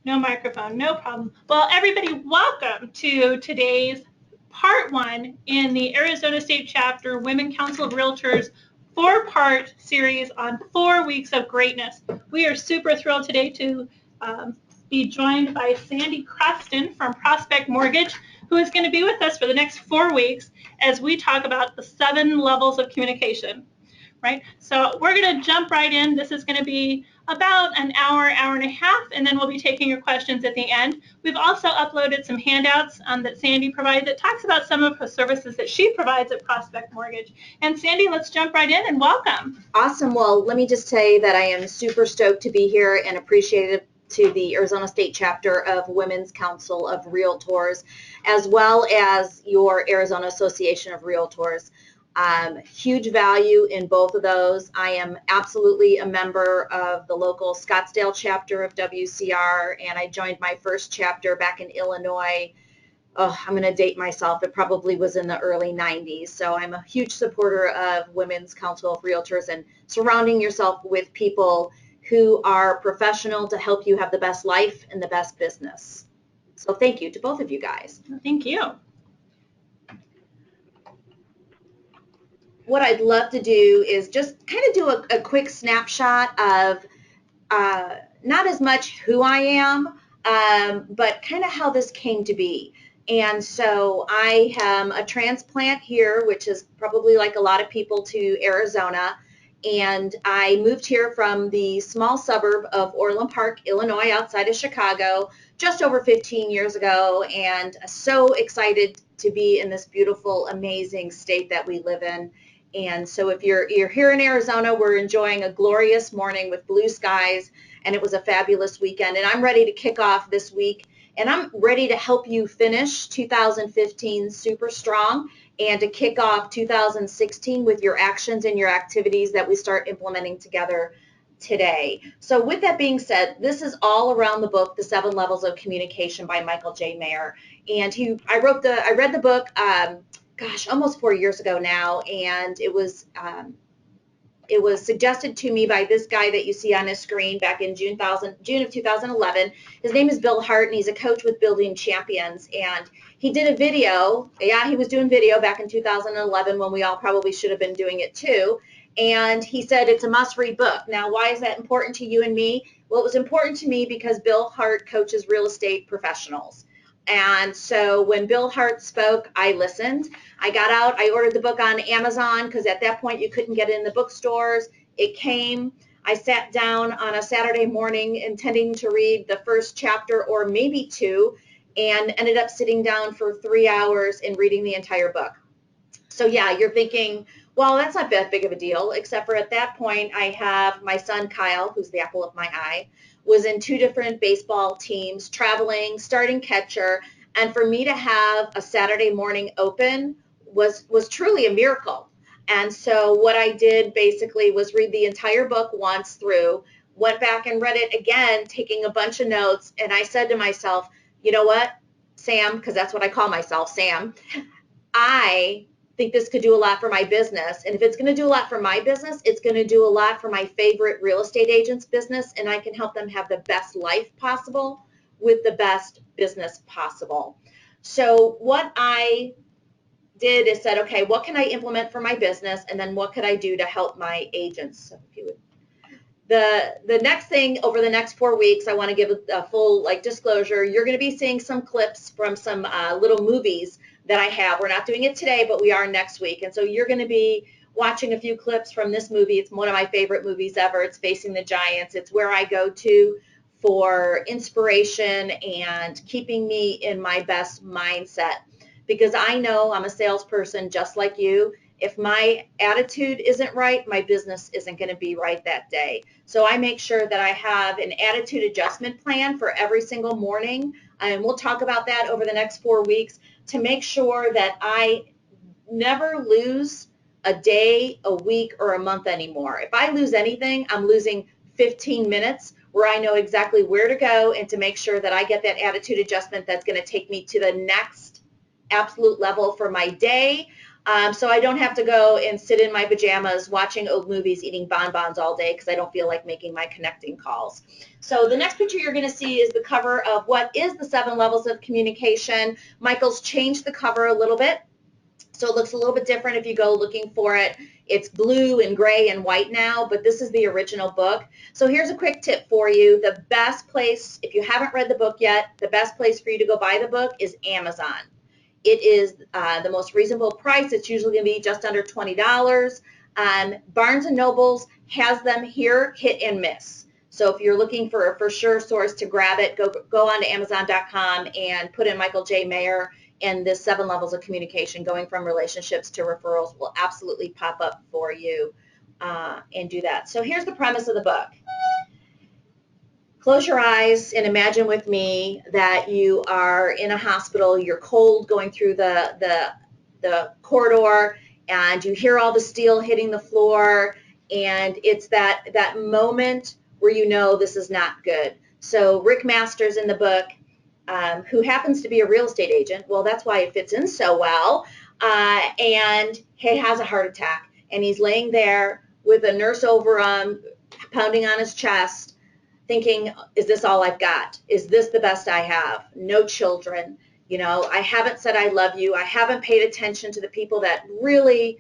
No microphone, no problem. Well, everybody, welcome to today's part one in the Arizona State Chapter Women Council of Realtors four-part series on 4 weeks of greatness. We are super thrilled today to be joined by Sandy Krestan from Prospect Mortgage, who is going to be with us for the next 4 weeks as we talk about the 7 levels of communication. Right? So we're going to jump right in. This is going to be about an hour, hour and a half, and then we'll be taking your questions at the end. We've also uploaded some handouts that Sandy provides that talks about some of the services that she provides at Prospect Mortgage. And Sandy, let's jump right in and welcome. Awesome. Well, let me just say that I am super stoked to be here and appreciative to the Arizona State Chapter of Women's Council of Realtors, as well as your Arizona Association of Realtors. Huge value in both of those. I am absolutely a member of the local Scottsdale chapter of WCR, and I joined my first chapter back in Illinois. Oh, I'm going to date myself. It probably was in the early 90s. So I'm a huge supporter of Women's Council of Realtors and surrounding yourself with people who are professional to help you have the best life and the best business. So thank you to both of you guys. Thank you. What I'd love to do is just kind of do a quick snapshot of not as much who I am, but kind of how this came to be. And so I am a transplant here, which is probably like a lot of people to Arizona. And I moved here from the small suburb of Orland Park, Illinois, outside of Chicago, just over 15 years ago. And so excited to be in this beautiful, amazing state that we live in. And so if you're here in Arizona, we're enjoying a glorious morning with blue skies, and it was a fabulous weekend. And I'm ready to kick off this week, and I'm ready to help you finish 2015 super strong and to kick off 2016 with your actions and your activities that we start implementing together today. So with that being said, this is all around the book, The 7 Levels of Communication by Michael J Maher. And I read the book, gosh, almost 4 years ago now, and it was suggested to me by this guy that you see on his screen back in June of 2011. His name is Bill Hart, and he's a coach with Building Champions. And he did a video. Yeah, he was doing video back in 2011 when we all probably should have been doing it too. And he said it's a must-read book. Now, why is that important to you and me? Well, it was important to me because Bill Hart coaches real estate professionals. And so when Bill Hart spoke, I listened. I got out, I ordered the book on Amazon because at that point you couldn't get it in the bookstores. It came. I sat down on a Saturday morning intending to read the first chapter or maybe 2 and ended up sitting down for 3 hours and reading the entire book. So yeah, you're thinking, well, that's not that big of a deal, except for at that point I have my son Kyle, who's the apple of my eye, was in 2 different baseball teams, traveling, starting catcher, and for me to have a Saturday morning open was truly a miracle. And so what I did basically was read the entire book once through, went back and read it again, taking a bunch of notes, and I said to myself, you know what, Sam, because that's what I call myself, Sam, I think this could do a lot for my business. And if it's going to do a lot for my business, it's going to do a lot for my favorite real estate agent's business, and I can help them have the best life possible with the best business possible. So what I did is said, okay, what can I implement for my business, and then what could I do to help my agents? So if you would. The next thing over the next 4 weeks, I want to give a full disclosure. You're going to be seeing some clips from some little movies that I have. We're not doing it today, but we are next week. And so you're going to be watching a few clips from this movie. It's one of my favorite movies ever. It's Facing the Giants. It's where I go to for inspiration and keeping me in my best mindset, because I know I'm a salesperson just like you. If my attitude isn't right, my business isn't going to be right that day. So I make sure that I have an attitude adjustment plan for every single morning, and we'll talk about that over the next 4 weeks to make sure that I never lose a day, a week, or a month anymore. If I lose anything, I'm losing 15 minutes where I know exactly where to go and to make sure that I get that attitude adjustment that's going to take me to the next absolute level for my day. So I don't have to go and sit in my pajamas watching old movies, eating bonbons all day because I don't feel like making my connecting calls. So the next picture you're going to see is the cover of what is the 7 levels of communication. Michael's changed the cover a little bit, so it looks a little bit different if you go looking for it. It's blue and gray and white now, but this is the original book. So here's a quick tip for you. The best place, if you haven't read the book yet, the best place for you to go buy the book is Amazon. It is the most reasonable price. It's usually going to be just under $20. Barnes & Nobles has them here, hit and miss. So if you're looking for a for sure source to grab it, go on to Amazon.com and put in Michael J Maher, and this 7 levels of communication, going from relationships to referrals, will absolutely pop up for you, and do that. So here's the premise of the book. Close your eyes and imagine with me that you are in a hospital, you're cold going through the corridor, and you hear all the steel hitting the floor, and it's that moment where you know this is not good. So Rick Masters in the book, who happens to be a real estate agent, well, that's why it fits in so well, and he has a heart attack, and he's laying there with a nurse over him, pounding on his chest, thinking, is this all I've got? Is this the best I have? No children. You know, I haven't said I love you. I haven't paid attention to the people that really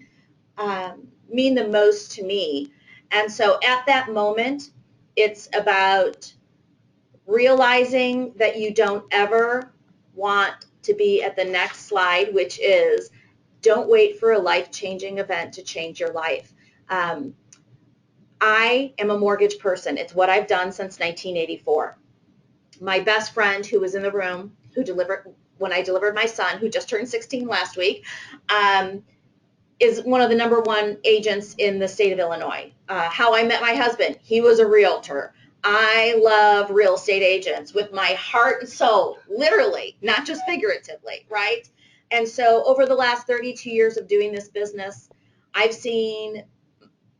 mean the most to me. And so at that moment, it's about realizing that you don't ever want to be at the next slide, which is don't wait for a life-changing event to change your life. I am a mortgage person. It's what I've done since 1984. My best friend, who was in the room, when I delivered my son, who just turned 16 last week, is one of the #1 agents in the state of Illinois. How I met my husband, he was a realtor. I love real estate agents with my heart and soul, literally, not just figuratively, right? And so over the last 32 years of doing this business, I've seen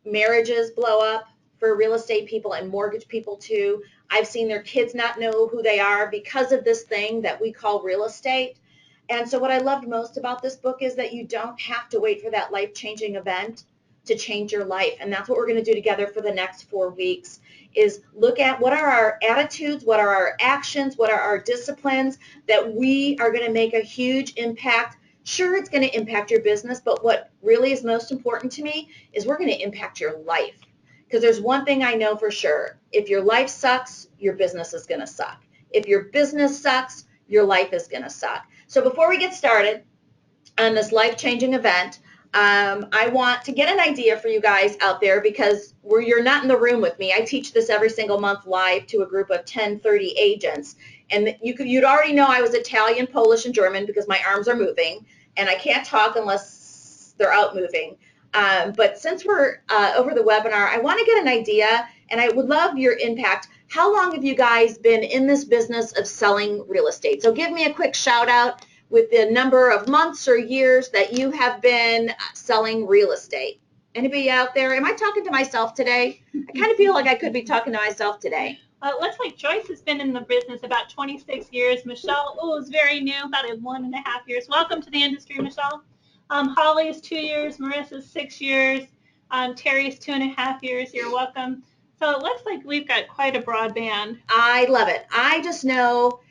marriages blow up for real estate people and mortgage people too. I've seen their kids not know who they are because of this thing that we call real estate. And so what I loved most about this book is that you don't have to wait for that life-changing event to change your life. And that's what we're going to do together for the next 4 weeks, is look at what are our attitudes, what are our actions, what are our disciplines that we are going to make a huge impact. Sure, it's going to impact your business, but what really is most important to me is we're going to impact your life. Because there's one thing I know for sure. If your life sucks, your business is going to suck. If your business sucks, your life is going to suck. So before we get started on this life-changing event, I want to get an idea for you guys out there, because you're not in the room with me. I teach this every single month live to a group of 10, 30 agents. And you'd already know I was Italian, Polish, and German because my arms are moving, and I can't talk unless they're out moving. But since we're over the webinar, I want to get an idea, and I would love your impact. How long have you guys been in this business of selling real estate? So give me a quick shout out with the number of months or years that you have been selling real estate. Anybody out there? Am I talking to myself today? I kind of feel like I could be talking to myself today. It looks like Joyce has been in the business about 26 years. Michelle, is very new, about 1.5 years. Welcome to the industry, Michelle. Holly's 2 years. Marissa's 6 years. Terry's 2.5 years. You're welcome. So it looks like we've got quite a broad band. I love it. I just know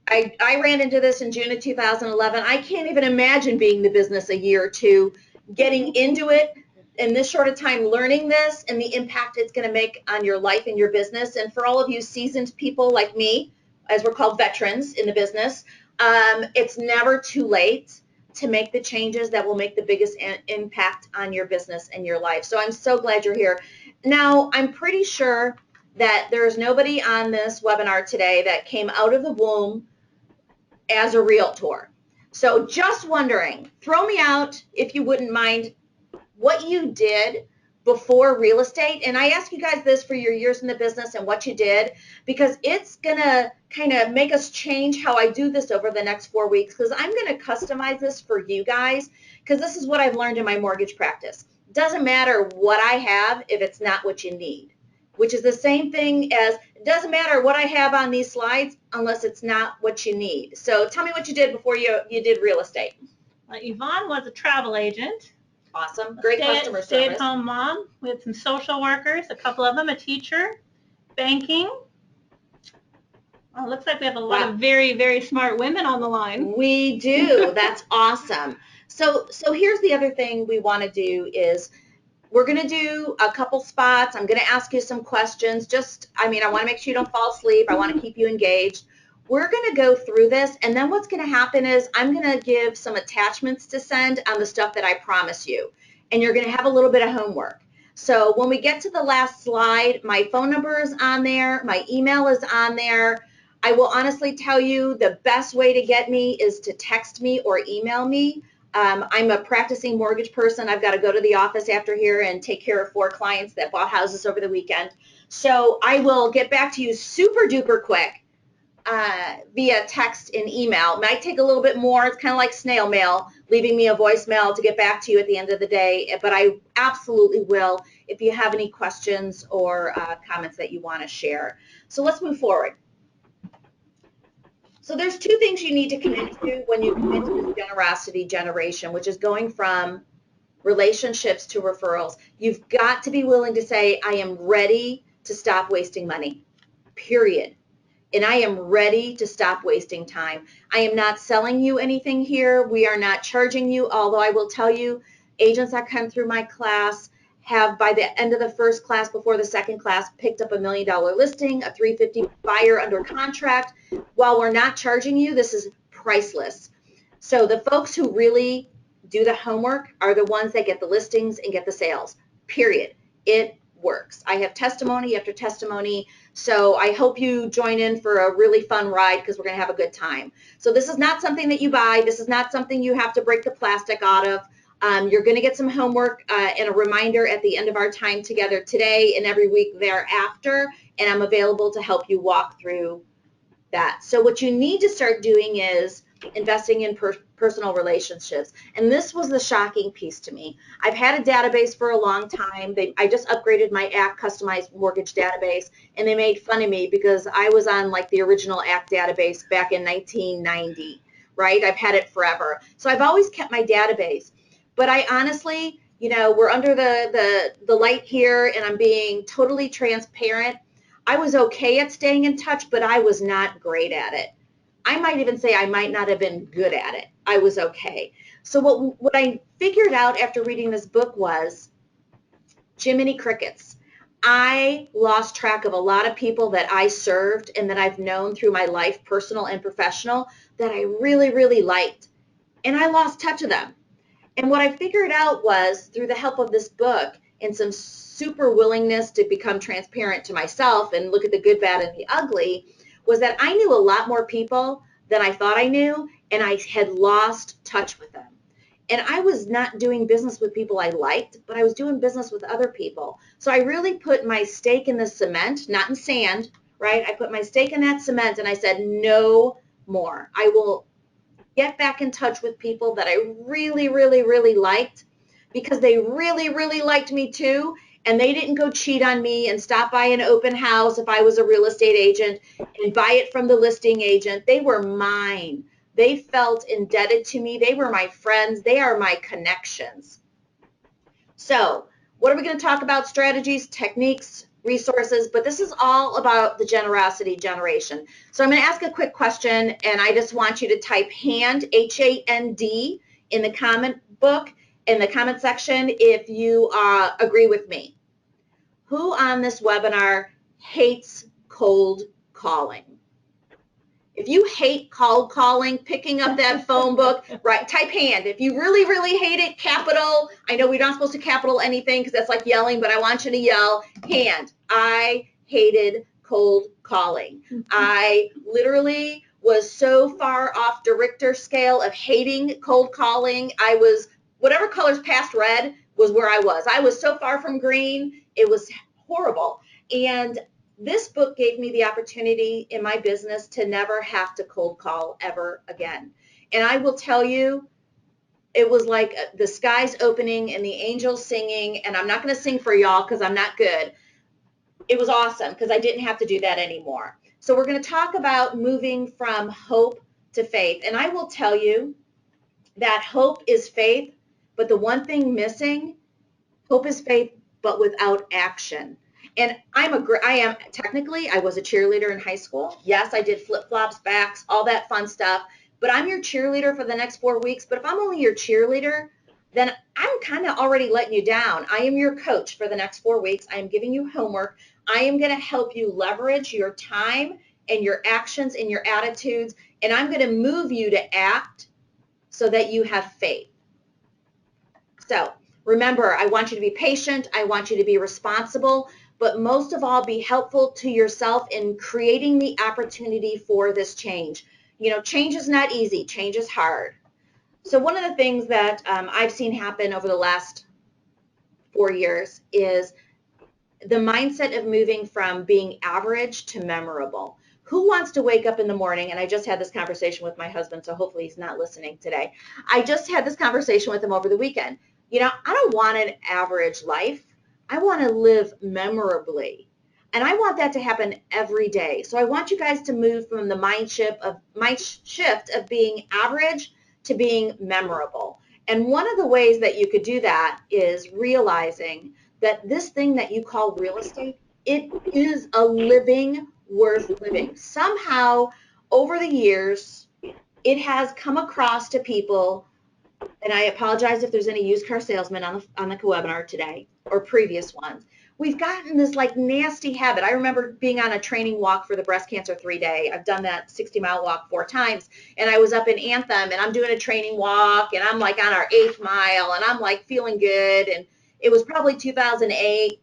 I ran into this in June of 2011. I can't even imagine being in the business a year or two, getting into it in this short of time, learning this and the impact it's going to make on your life and your business. And for all of you seasoned people like me, as we're called veterans in the business, it's never too late to make the changes that will make the biggest impact on your business and your life. So I'm so glad you're here. Now, I'm pretty sure that there's nobody on this webinar today that came out of the womb as a realtor. So just wondering, throw me out, if you wouldn't mind, what you did before real estate. And I ask you guys this for your years in the business and what you did, because it's going to kind of make us change how I do this over the next 4 weeks, because I'm going to customize this for you guys, because this is what I've learned in my mortgage practice. It doesn't matter what I have if it's not what you need, which is the same thing as it doesn't matter what I have on these slides unless it's not what you need. So tell me what you did before you did real estate. Yvonne was a travel agent. Awesome. Great customer service. Stay-at-home mom. We had some social workers, a couple of them, a teacher, banking. Oh, looks like we have a lot of very, very smart women on the line. We do. That's awesome. So here's the other thing we want to do is we're going to do a couple spots. I'm going to ask you some questions. I want to make sure you don't fall asleep. I want to keep you engaged. We're going to go through this, and then what's going to happen is I'm going to give some attachments to send on the stuff that I promise you, and you're going to have a little bit of homework. So when we get to the last slide, my phone number is on there. My email is on there. I will honestly tell you the best way to get me is to text me or email me. I'm a practicing mortgage person. I've got to go to the office after here and take care of 4 clients that bought houses over the weekend. So I will get back to you super duper quick via text and email. It might take a little bit more. It's kind of like snail mail, leaving me a voicemail to get back to you at the end of the day. But I absolutely will if you have any questions or comments that you want to share. So let's move forward. So there's 2 things you need to commit to when you commit to this generosity generation, which is going from relationships to referrals. You've got to be willing to say, I am ready to stop wasting money, period. And I am ready to stop wasting time. I am not selling you anything here. We are not charging you, although I will tell you, agents that come through my class have, by the end of the first class, before the second class, picked up $1 million listing, a $350 buyer under contract. While we're not charging you, this is priceless. So the folks who really do the homework are the ones that get the listings and get the sales, period. It works. I have testimony after testimony. So I hope you join in for a really fun ride because we're going to have a good time. So this is not something that you buy. This is not something you have to break the plastic out of. You're going to get some homework and a reminder at the end of our time together today and every week thereafter, and I'm available to help you walk through that. So what you need to start doing is investing in personal relationships. And this was the shocking piece to me. I've had a database for a long time. I just upgraded my ACT customized mortgage database, and they made fun of me because I was on like the original ACT database back in 1990, right? I've had it forever. So I've always kept my database. But I honestly, we're under the light here, and I'm being totally transparent. I was okay at staying in touch, but I was not great at it. I might even say I might not have been good at it. I was okay. So what I figured out after reading this book was Jiminy Crickets. I lost track of a lot of people that I served and that I've known through my life, personal and professional, that I really, really liked. And I lost touch of them. And what I figured out was, through the help of this book and some super willingness to become transparent to myself and look at the good, bad, and the ugly, was that I knew a lot more people than I thought I knew, and I had lost touch with them. And I was not doing business with people I liked, but I was doing business with other people. So I really put my stake in the cement, not in sand, right? I put my stake in that cement, and I said, no more. I will get back in touch with people that I really, really, really liked because they really, really liked me too, and they didn't go cheat on me and stop by an open house if I was a real estate agent and buy it from the listing agent. They were mine. They felt indebted to me. They were my friends. They are my connections. So what are we going to talk about? Strategies, techniques, resources, but this is all about the generosity generation. So I'm going to ask a quick question, and I just want you to type HAND, H-A-N-D, in the comment section if you agree with me. Who on this webinar hates cold calling? If you hate cold calling, picking up that phone book, right, type HAND. If you really, really hate it, capital. I know we're not supposed to capital anything because that's like yelling, but I want you to yell HAND. I hated cold calling. I literally was so far off the Richter scale of hating cold calling. I was, whatever colors past red was where I was. I was so far from green, it was horrible. And this book gave me the opportunity in my business to never have to cold call ever again. And I will tell you, it was like the skies opening and the angels singing, and I'm not going to sing for y'all because I'm not good. It was awesome because I didn't have to do that anymore. So we're going to talk about moving from hope to faith. And I will tell you, that hope is faith, but the one thing missing, hope is faith, but without action. And I was a cheerleader in high school. Yes, I did flip-flops, backs, all that fun stuff, but I'm your cheerleader for the next 4 weeks. But if I'm only your cheerleader, then I'm kind of already letting you down. I am your coach for the next 4 weeks. I am giving you homework. I am going to help you leverage your time and your actions and your attitudes, and I'm going to move you to act so that you have faith. So remember, I want you to be patient. I want you to be responsible, but most of all, be helpful to yourself in creating the opportunity for this change. You know, change is not easy. Change is hard. So one of the things that I've seen happen over the last 4 years is the mindset of moving from being average to memorable. Who wants to wake up in the morning? And I just had this conversation with my husband, so hopefully he's not listening today. I just had this conversation with him over the weekend. You know, I don't want an average life. I want to live memorably. And I want that to happen every day. So I want you guys to move from the mind shift of being average to being memorable. And one of the ways that you could do that is realizing that this thing that you call real estate, it is a living worth living. Somehow, over the years, it has come across to people, and I apologize if there's any used car salesmen on the webinar today or previous ones. We've gotten this like nasty habit. I remember being on a training walk for the breast cancer 3-day. I've done that 60-mile walk 4 times, and I was up in Anthem, and I'm doing a training walk, and I'm like on our 8th mile, and I'm like feeling good, and it was probably 2008,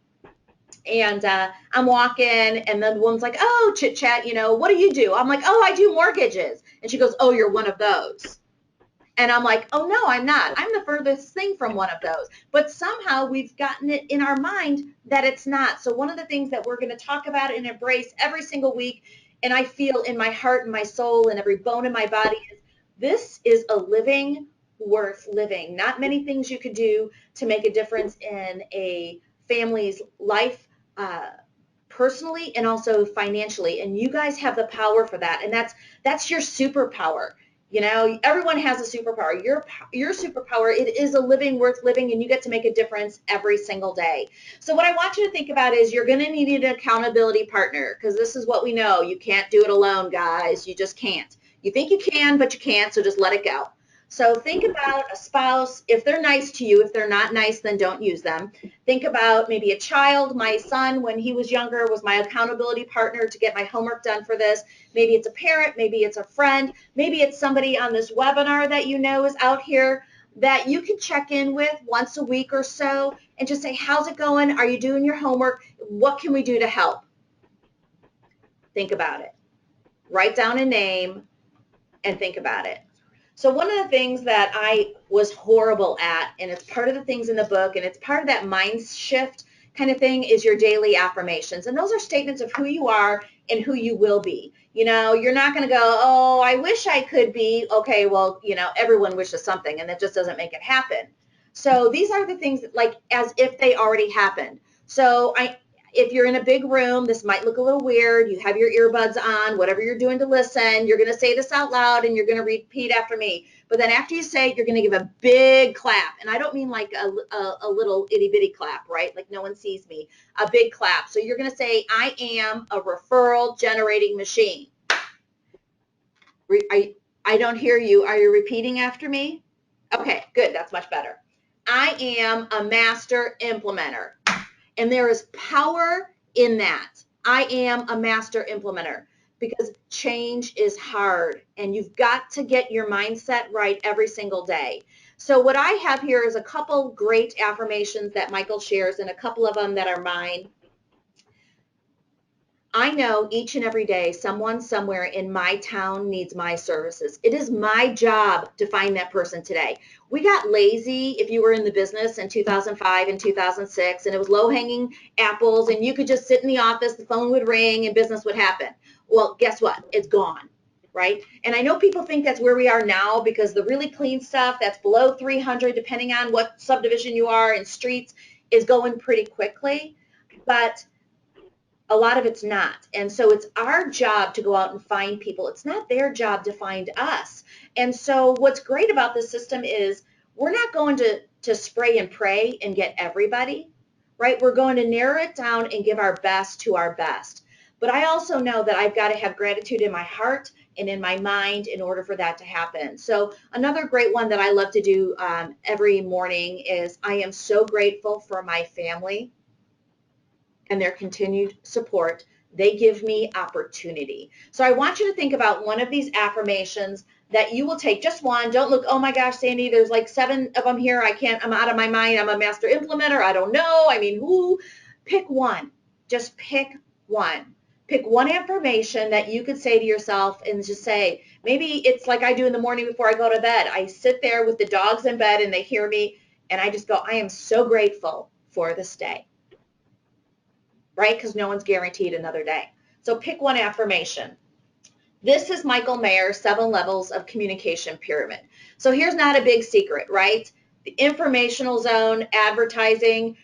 and I'm walking, and then the woman's like, oh, chit chat, you know, what do you do? I'm like, oh, I do mortgages. And she goes, oh, you're one of those. And I'm like, oh, no, I'm not. I'm the furthest thing from one of those. But somehow we've gotten it in our mind that it's not. So one of the things that we're going to talk about and embrace every single week, and I feel in my heart and my soul and every bone in my body, is this is a living worth living. Not many things you could do to make a difference in a family's life, personally and also financially. And you guys have the power for that. And that's your superpower. You know, everyone has a superpower. Your superpower, it is a living worth living, and you get to make a difference every single day. So what I want you to think about is you're going to need an accountability partner, because this is what we know. You can't do it alone, guys. You just can't. You think you can, but you can't, so just let it go. So think about a spouse. If they're nice to you, if they're not nice, then don't use them. Think about maybe a child. My son, when he was younger, was my accountability partner to get my homework done for this. Maybe it's a parent, maybe it's a friend, maybe it's somebody on this webinar that you know is out here that you can check in with once a week or so and just say, how's it going? Are you doing your homework? What can we do to help? Think about it. Write down a name and think about it. So one of the things that I was horrible at, and it's part of the things in the book, and it's part of that mind shift kind of thing, is your daily affirmations. And those are statements of who you are and who you will be. You know, you're not going to go, oh, I wish I could be. Okay, well, you know, everyone wishes something, and that just doesn't make it happen. So these are the things that, like, as if they already happened. So if you're in a big room, this might look a little weird. You have your earbuds on, whatever you're doing to listen, you're going to say this out loud and you're going to repeat after me. But then after you say it, you're going to give a big clap. And I don't mean like a little itty bitty clap, right? Like no one sees me. A big clap. So you're going to say, I am a referral generating machine. I don't hear you. Are you repeating after me? Okay, good. That's much better. I am a master implementer. And there is power in that. I am a master implementer, because change is hard and you've got to get your mindset right every single day. So what I have here is a couple great affirmations that Michael shares, and a couple of them that are mine. I know each and every day someone somewhere in my town needs my services. It is my job to find that person today. We got lazy if you were in the business in 2005 and 2006, and it was low-hanging apples, and you could just sit in the office, the phone would ring, and business would happen. Well, guess what? It's gone, right? And I know people think that's where we are now, because the really clean stuff that's below 300, depending on what subdivision you are, and streets, is going pretty quickly. But A lot of it's not. And so it's our job to go out and find people. It's not their job to find us. And so what's great about this system is we're not going to spray and pray and get everybody, right? We're going to narrow it down and give our best to our best. But I also know that I've got to have gratitude in my heart and in my mind in order for that to happen. So another great one that I love to do every morning is I am so grateful for my family and their continued support. They give me opportunity. So I want you to think about one of these affirmations that you will take, just one. Don't look, oh my gosh, Sandy, there's like 7 of them here. I'm out of my mind. I'm a master implementer. I don't know. I mean, who? Pick one. Just pick one. Pick one affirmation that you could say to yourself and just say, maybe it's like I do in the morning before I go to bed. I sit there with the dogs in bed and they hear me and I just go, I am so grateful for this day. Right? Because no one's guaranteed another day. So pick one affirmation. This is Michael Maher's 7 levels of communication pyramid. So here's not a big secret, right? The informational zone, advertising.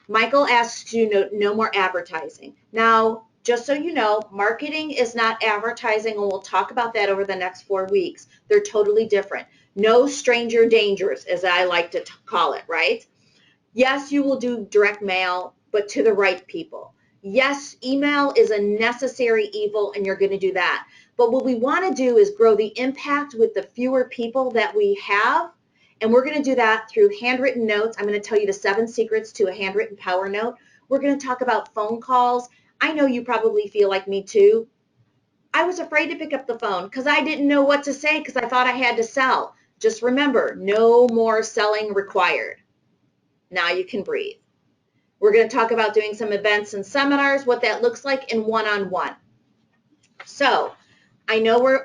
Michael asks you no more advertising. Now, just so you know, marketing is not advertising, and we'll talk about that over the next 4 weeks. They're totally different. No stranger dangers, as I like to call it, right? Yes, you will do direct mail, but to the right people. Yes, email is a necessary evil, and you're going to do that. But what we want to do is grow the impact with the fewer people that we have, and we're going to do that through handwritten notes. I'm going to tell you the 7 secrets to a handwritten power note. We're going to talk about phone calls. I know you probably feel like me too. I was afraid to pick up the phone because I didn't know what to say because I thought I had to sell. Just remember, no more selling required. Now you can breathe. We're going to talk about doing some events and seminars, what that looks like in one-on-one. So I know we're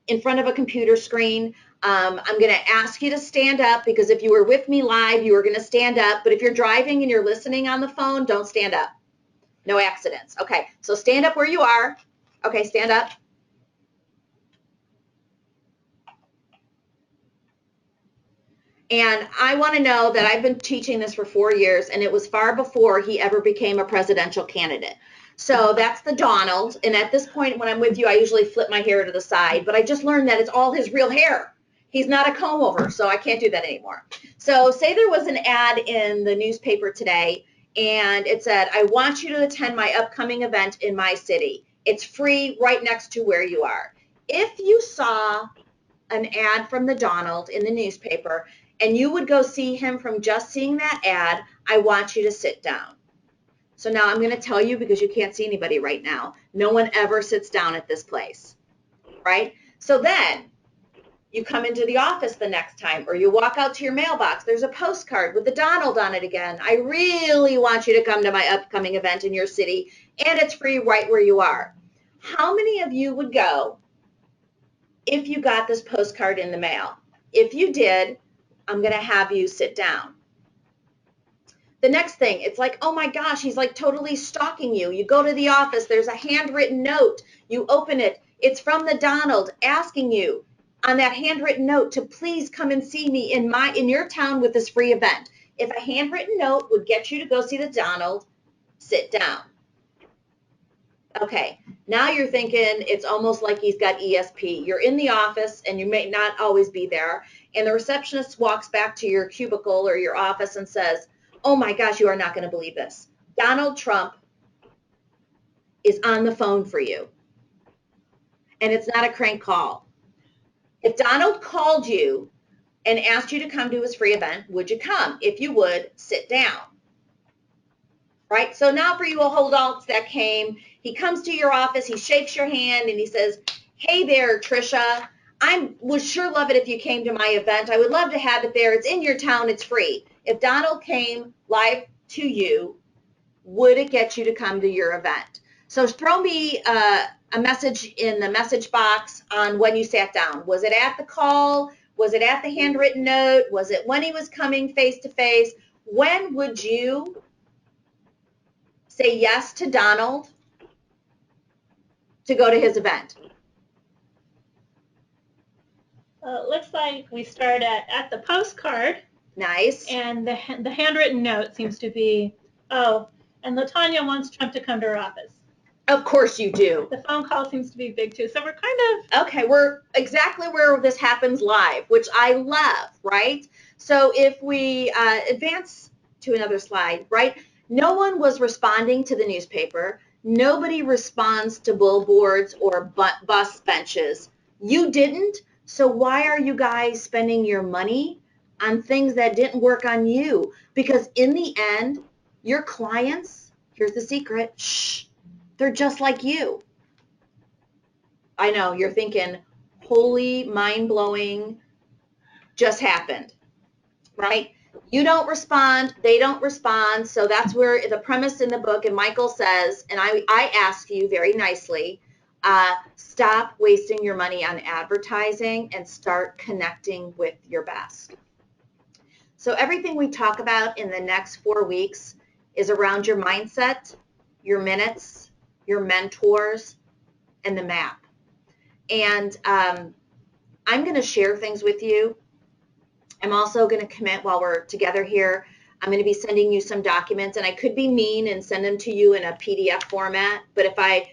in front of a computer screen. I'm going to ask you to stand up because if you were with me live, you were going to stand up. But if you're driving and you're listening on the phone, don't stand up. No accidents. Okay, so stand up where you are. Okay, stand up. And I want to know that I've been teaching this for 4 years, and it was far before he ever became a presidential candidate. So that's the Donald. And at this point, when I'm with you, I usually flip my hair to the side. But I just learned that it's all his real hair. He's not a comb over, so I can't do that anymore. So say there was an ad in the newspaper today, and it said, I want you to attend my upcoming event in my city. It's free right next to where you are. If you saw an ad from the Donald in the newspaper, and you would go see him from just seeing that ad, I want you to sit down. So now I'm going to tell you, because you can't see anybody right now, no one ever sits down at this place, right? So then you come into the office the next time, or you walk out to your mailbox, there's a postcard with the Donald on it again. I really want you to come to my upcoming event in your city, and it's free right where you are. How many of you would go if you got this postcard in the mail? If you did, I'm going to have you sit down. The next thing, it's like, oh my gosh, he's like totally stalking you. You go to the office, there's a handwritten note. You open it. It's from the Donald asking you on that handwritten note to please come and see me in your town with this free event. If a handwritten note would get you to go see the Donald, sit down. Okay, now you're thinking it's almost like he's got ESP. You're in the office and you may not always be there, and the receptionist walks back to your cubicle or your office and says, oh my gosh, you are not going to believe this. Donald Trump is on the phone for you. And it's not a crank call. If Donald called you and asked you to come to his free event, would you come? If you would, sit down. Right? So now for you hold adults that came, he comes to your office, he shakes your hand, and he says, hey there, Trisha. I would sure love it if you came to my event. I would love to have it there. It's in your town. It's free. If Donald came live to you, would it get you to come to your event? So throw me a message in the message box on when you sat down. Was it at the call? Was it at the handwritten note? Was it when he was coming face to face? When would you say yes to Donald to go to his event? Looks like we start at the postcard. Nice. And the handwritten note seems to be Oh, and LaTanya wants Trump to come to her office. Of course you do. The phone call seems to be big too. So we're kind of... Okay, we're exactly where this happens live, which I love, right? So if we advance to another slide, right? No one was responding to the newspaper. Nobody responds to billboards or bus benches. You didn't, so why are you guys spending your money on things that didn't work on you? Because in the end, your clients, here's the secret, shh, they're just like you. I know, you're thinking, holy, mind-blowing, just happened, right? You don't respond, they don't respond, so that's where the premise in the book, and Michael says, and I ask you very nicely, stop wasting your money on advertising and start connecting with your best. So everything we talk about in the next 4 weeks is around your mindset, your minutes, your mentors, and the map. And I'm going to share things with you. I'm also going to commit while we're together here. I'm going to be sending you some documents, and I could be mean and send them to you in a PDF format, but if I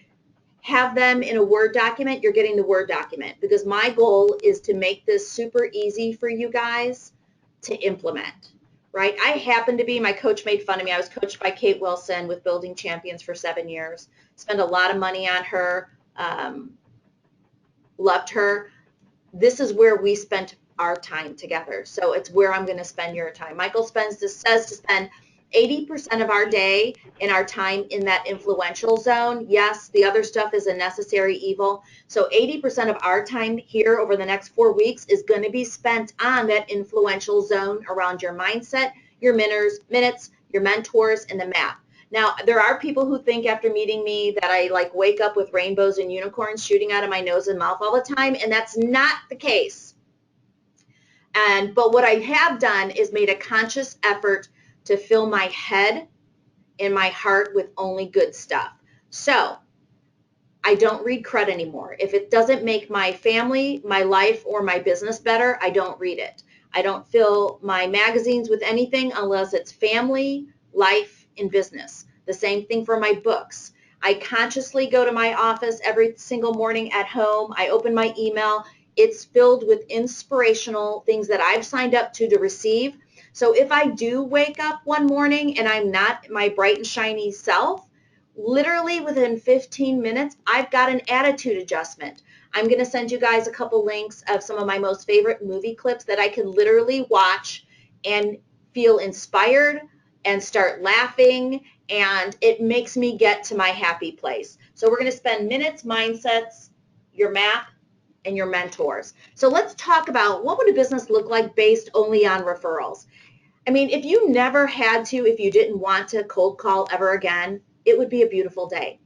have them in a Word document, you're getting the Word document, because my goal is to make this super easy for you guys to implement, right? I happen to be, my coach made fun of me. I was coached by Kate Wilson with Building Champions for 7 years, spent a lot of money on her, loved her. This is where we spent our time together. So it's where I'm going to spend your time. Michael says to spend 80% of our day in our time in that influential zone. Yes, the other stuff is a necessary evil. So 80% of our time here over the next 4 weeks is going to be spent on that influential zone around your mindset, your minutes, your mentors, and the map. Now, there are people who think after meeting me that I like wake up with rainbows and unicorns shooting out of my nose and mouth all the time, and that's not the case. But what I have done is made a conscious effort to fill my head and my heart with only good stuff. So I don't read crud anymore. If it doesn't make my family, my life, or my business better, I don't read it. I don't fill my magazines with anything unless it's family, life, and business. The same thing for my books. I consciously go to my office every single morning at home. I open my email. It's filled with inspirational things that I've signed up to receive. So if I do wake up one morning and I'm not my bright and shiny self, literally within 15 minutes, I've got an attitude adjustment. I'm going to send you guys a couple links of some of my most favorite movie clips that I can literally watch and feel inspired and start laughing, and it makes me get to my happy place. So we're going to spend minutes, mindsets, your map, and your mentors. So let's talk about what would a business look like based only on referrals. I mean, if you never had to, if you didn't want to cold call ever again, it would be a beautiful day,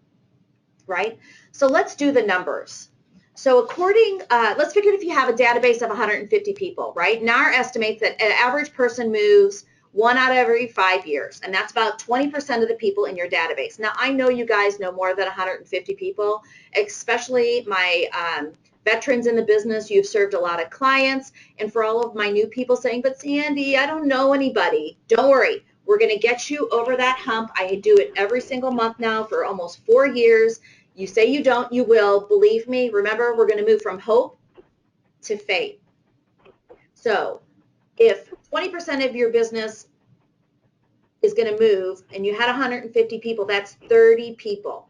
right? So let's do the numbers. So let's figure if you have a database of 150 people, right? NAR estimates that an average person moves 1 out of every 5 years, and that's about 20% of the people in your database. Now, I know you guys know more than 150 people, especially my veterans in the business. You've served a lot of clients, and for all of my new people saying, but Sandy, I don't know anybody. Don't worry. We're going to get you over that hump. I do it every single month now for almost 4 years. You say you don't, you will. Believe me. Remember, we're going to move from hope to faith. So if 20% of your business is going to move and you had 150 people, that's 30 people.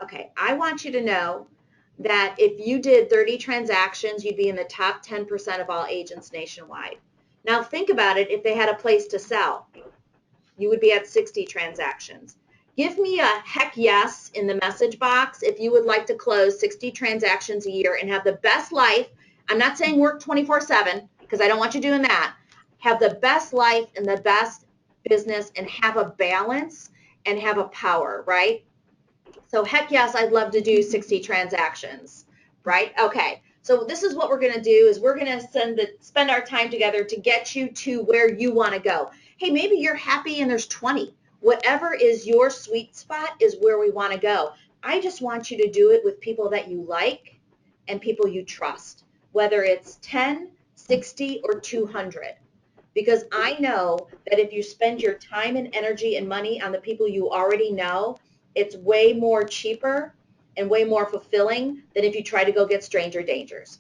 Okay, I want you to know that if you did 30 transactions, you'd be in the top 10% of all agents nationwide. Now think about it, if they had a place to sell, you would be at 60 transactions. Give me a heck yes in the message box if you would like to close 60 transactions a year and have the best life. I'm not saying work 24/7 because I don't want you doing that. Have the best life and the best business and have a balance and have a power, right? So heck yes, I'd love to do 60 transactions, right? Okay. So this is what we're going to do is we're going to spend our time together to get you to where you want to go. Hey, maybe you're happy and there's 20. Whatever is your sweet spot is where we want to go. I just want you to do it with people that you like and people you trust, whether it's 10, 60, or 200. because I know that if you spend your time and energy and money on the people you already know, it's way more cheaper and way more fulfilling than if you try to go get stranger dangers.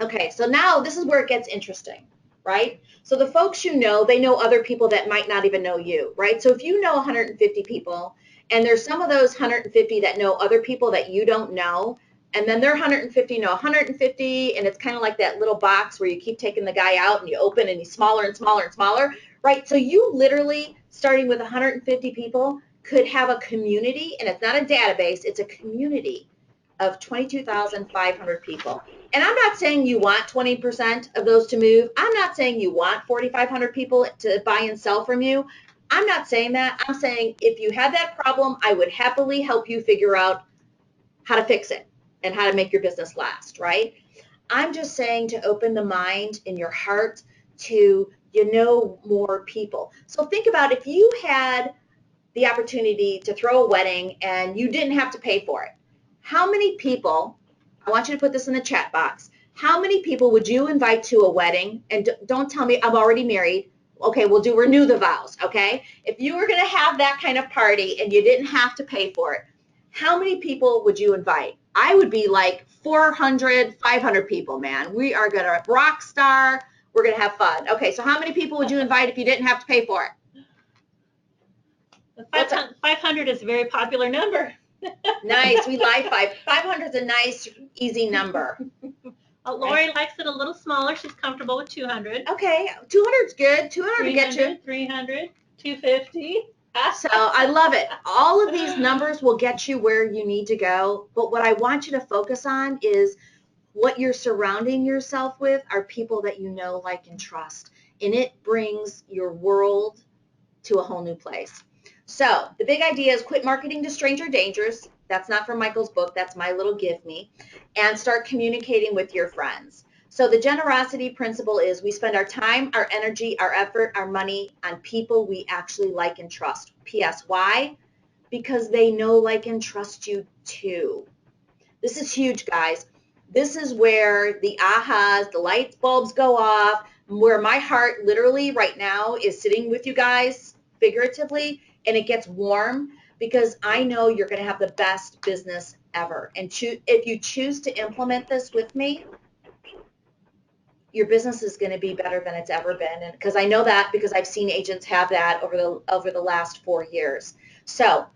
Okay, so now this is where it gets interesting, right? So the folks you know, they know other people that might not even know you, right? So if you know 150 people, and there's some of those 150 that know other people that you don't know, and then their 150 know 150, and it's kind of like that little box where you keep taking the guy out and you open and he's smaller and smaller and smaller, right? So you literally, starting with 150 people, could have a community, and it's not a database, it's a community of 22,500 people. And I'm not saying you want 20% of those to move. I'm not saying you want 4,500 people to buy and sell from you. I'm not saying that. I'm saying if you had that problem, I would happily help you figure out how to fix it and how to make your business last, right? I'm just saying to open the mind and your heart to, more people. So think about if you had the opportunity to throw a wedding and you didn't have to pay for it. How many people, I want you to put this in the chat box, how many people would you invite to a wedding? And don't tell me I'm already married. Okay, we'll renew the vows, okay? If you were going to have that kind of party and you didn't have to pay for it, how many people would you invite? I would be like 400, 500 people, man. We are going to rock star. We're going to have fun. Okay, so how many people would you invite if you didn't have to pay for it? 500 is a very popular number. Nice. We like 500 is a nice, easy number. Lori likes it a little smaller. She's comfortable with 200. Okay. 200 is good. 200 will get you. 300, 250. So I love it. All of these numbers will get you where you need to go. But what I want you to focus on is what you're surrounding yourself with are people that you know, like, and trust. And it brings your world to a whole new place. So the big idea is quit marketing to stranger dangers. That's not from Michael's book. That's my little give me. And start communicating with your friends. So the generosity principle is we spend our time, our energy, our effort, our money on people we actually like and trust. P.S. Why? Because they know, like, and trust you too. This is huge, guys. This is where the ahas, the light bulbs go off, where my heart literally right now is sitting with you guys figuratively, and it gets warm because I know you're going to have the best business ever. And if you choose to implement this with me, your business is going to be better than it's ever been. And because I know that because I've seen agents have that over the last 4 years. So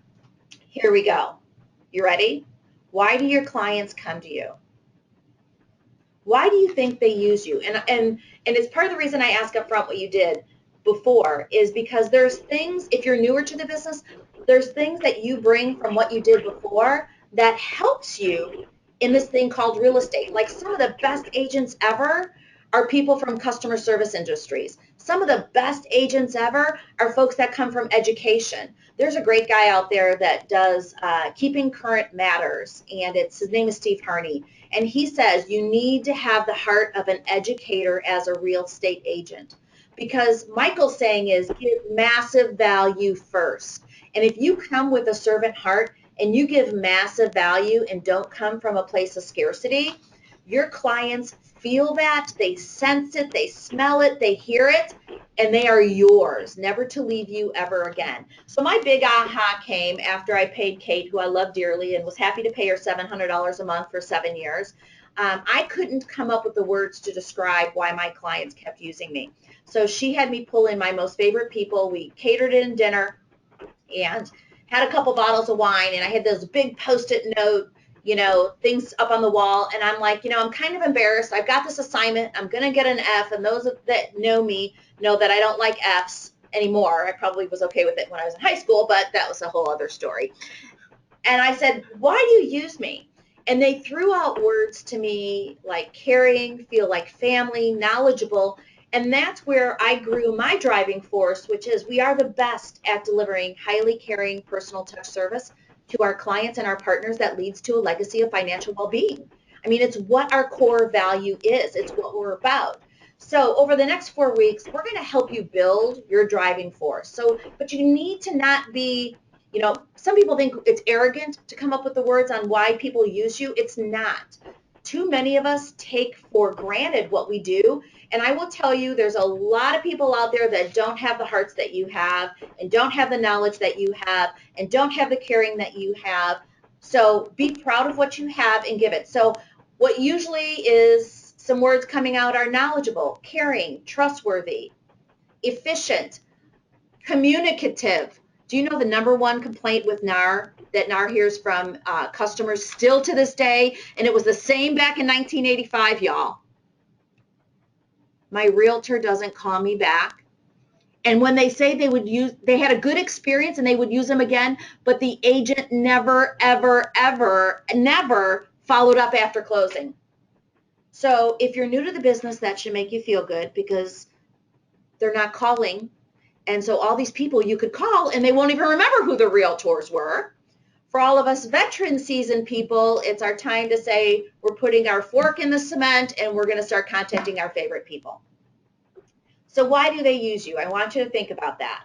here we go. You ready? Why do your clients come to you? Why do you think they use you? And it's part of the reason I ask up front what you did before is because there's things, if you're newer to the business, there's things that you bring from what you did before that helps you in this thing called real estate. Like some of the best agents ever are people from customer service industries. Some of the best agents ever are folks that come from education. There's a great guy out there that does Keeping Current Matters, and his name is Steve Harney. And he says you need to have the heart of an educator as a real estate agent. Because Michael's saying is give massive value first. And if you come with a servant heart and you give massive value and don't come from a place of scarcity, your clients feel that, they sense it, they smell it, they hear it, and they are yours, never to leave you ever again. So my big aha came after I paid Kate, who I love dearly and was happy to pay her $700 a month for 7 years. I couldn't come up with the words to describe why my clients kept using me. So she had me pull in my most favorite people. We catered in dinner and had a couple bottles of wine, and I had those big Post-it note, things up on the wall, and I'm like, I'm kind of embarrassed. I've got this assignment. I'm going to get an F, and those that know me know that I don't like Fs anymore. I probably was okay with it when I was in high school, but that was a whole other story. And I said, why do you use me? And they threw out words to me like caring, feel like family, knowledgeable. And that's where I grew my driving force, which is we are the best at delivering highly caring personal touch service to our clients and our partners that leads to a legacy of financial well-being. I mean, it's what our core value is. It's what we're about. So over the next 4 weeks, we're going to help you build your driving force. But you need to not be, some people think it's arrogant to come up with the words on why people use you. It's not. too many of us take for granted what we do. And I will tell you, there's a lot of people out there that don't have the hearts that you have, and don't have the knowledge that you have, and don't have the caring that you have. So be proud of what you have and give it. So what usually is some words coming out are knowledgeable, caring, trustworthy, efficient, communicative. Do you know the number one complaint with NAR that NAR hears from customers still to this day? And it was the same back in 1985, y'all. My realtor doesn't call me back. And when they say they had a good experience and they would use them again, but the agent never, ever, ever, never followed up after closing. So if you're new to the business, that should make you feel good, because they're not calling. And so all these people you could call and they won't even remember who the realtors were. For all of us veteran seasoned people, it's our time to say we're putting our fork in the cement and we're going to start contacting our favorite people. So why do they use you? I want you to think about that.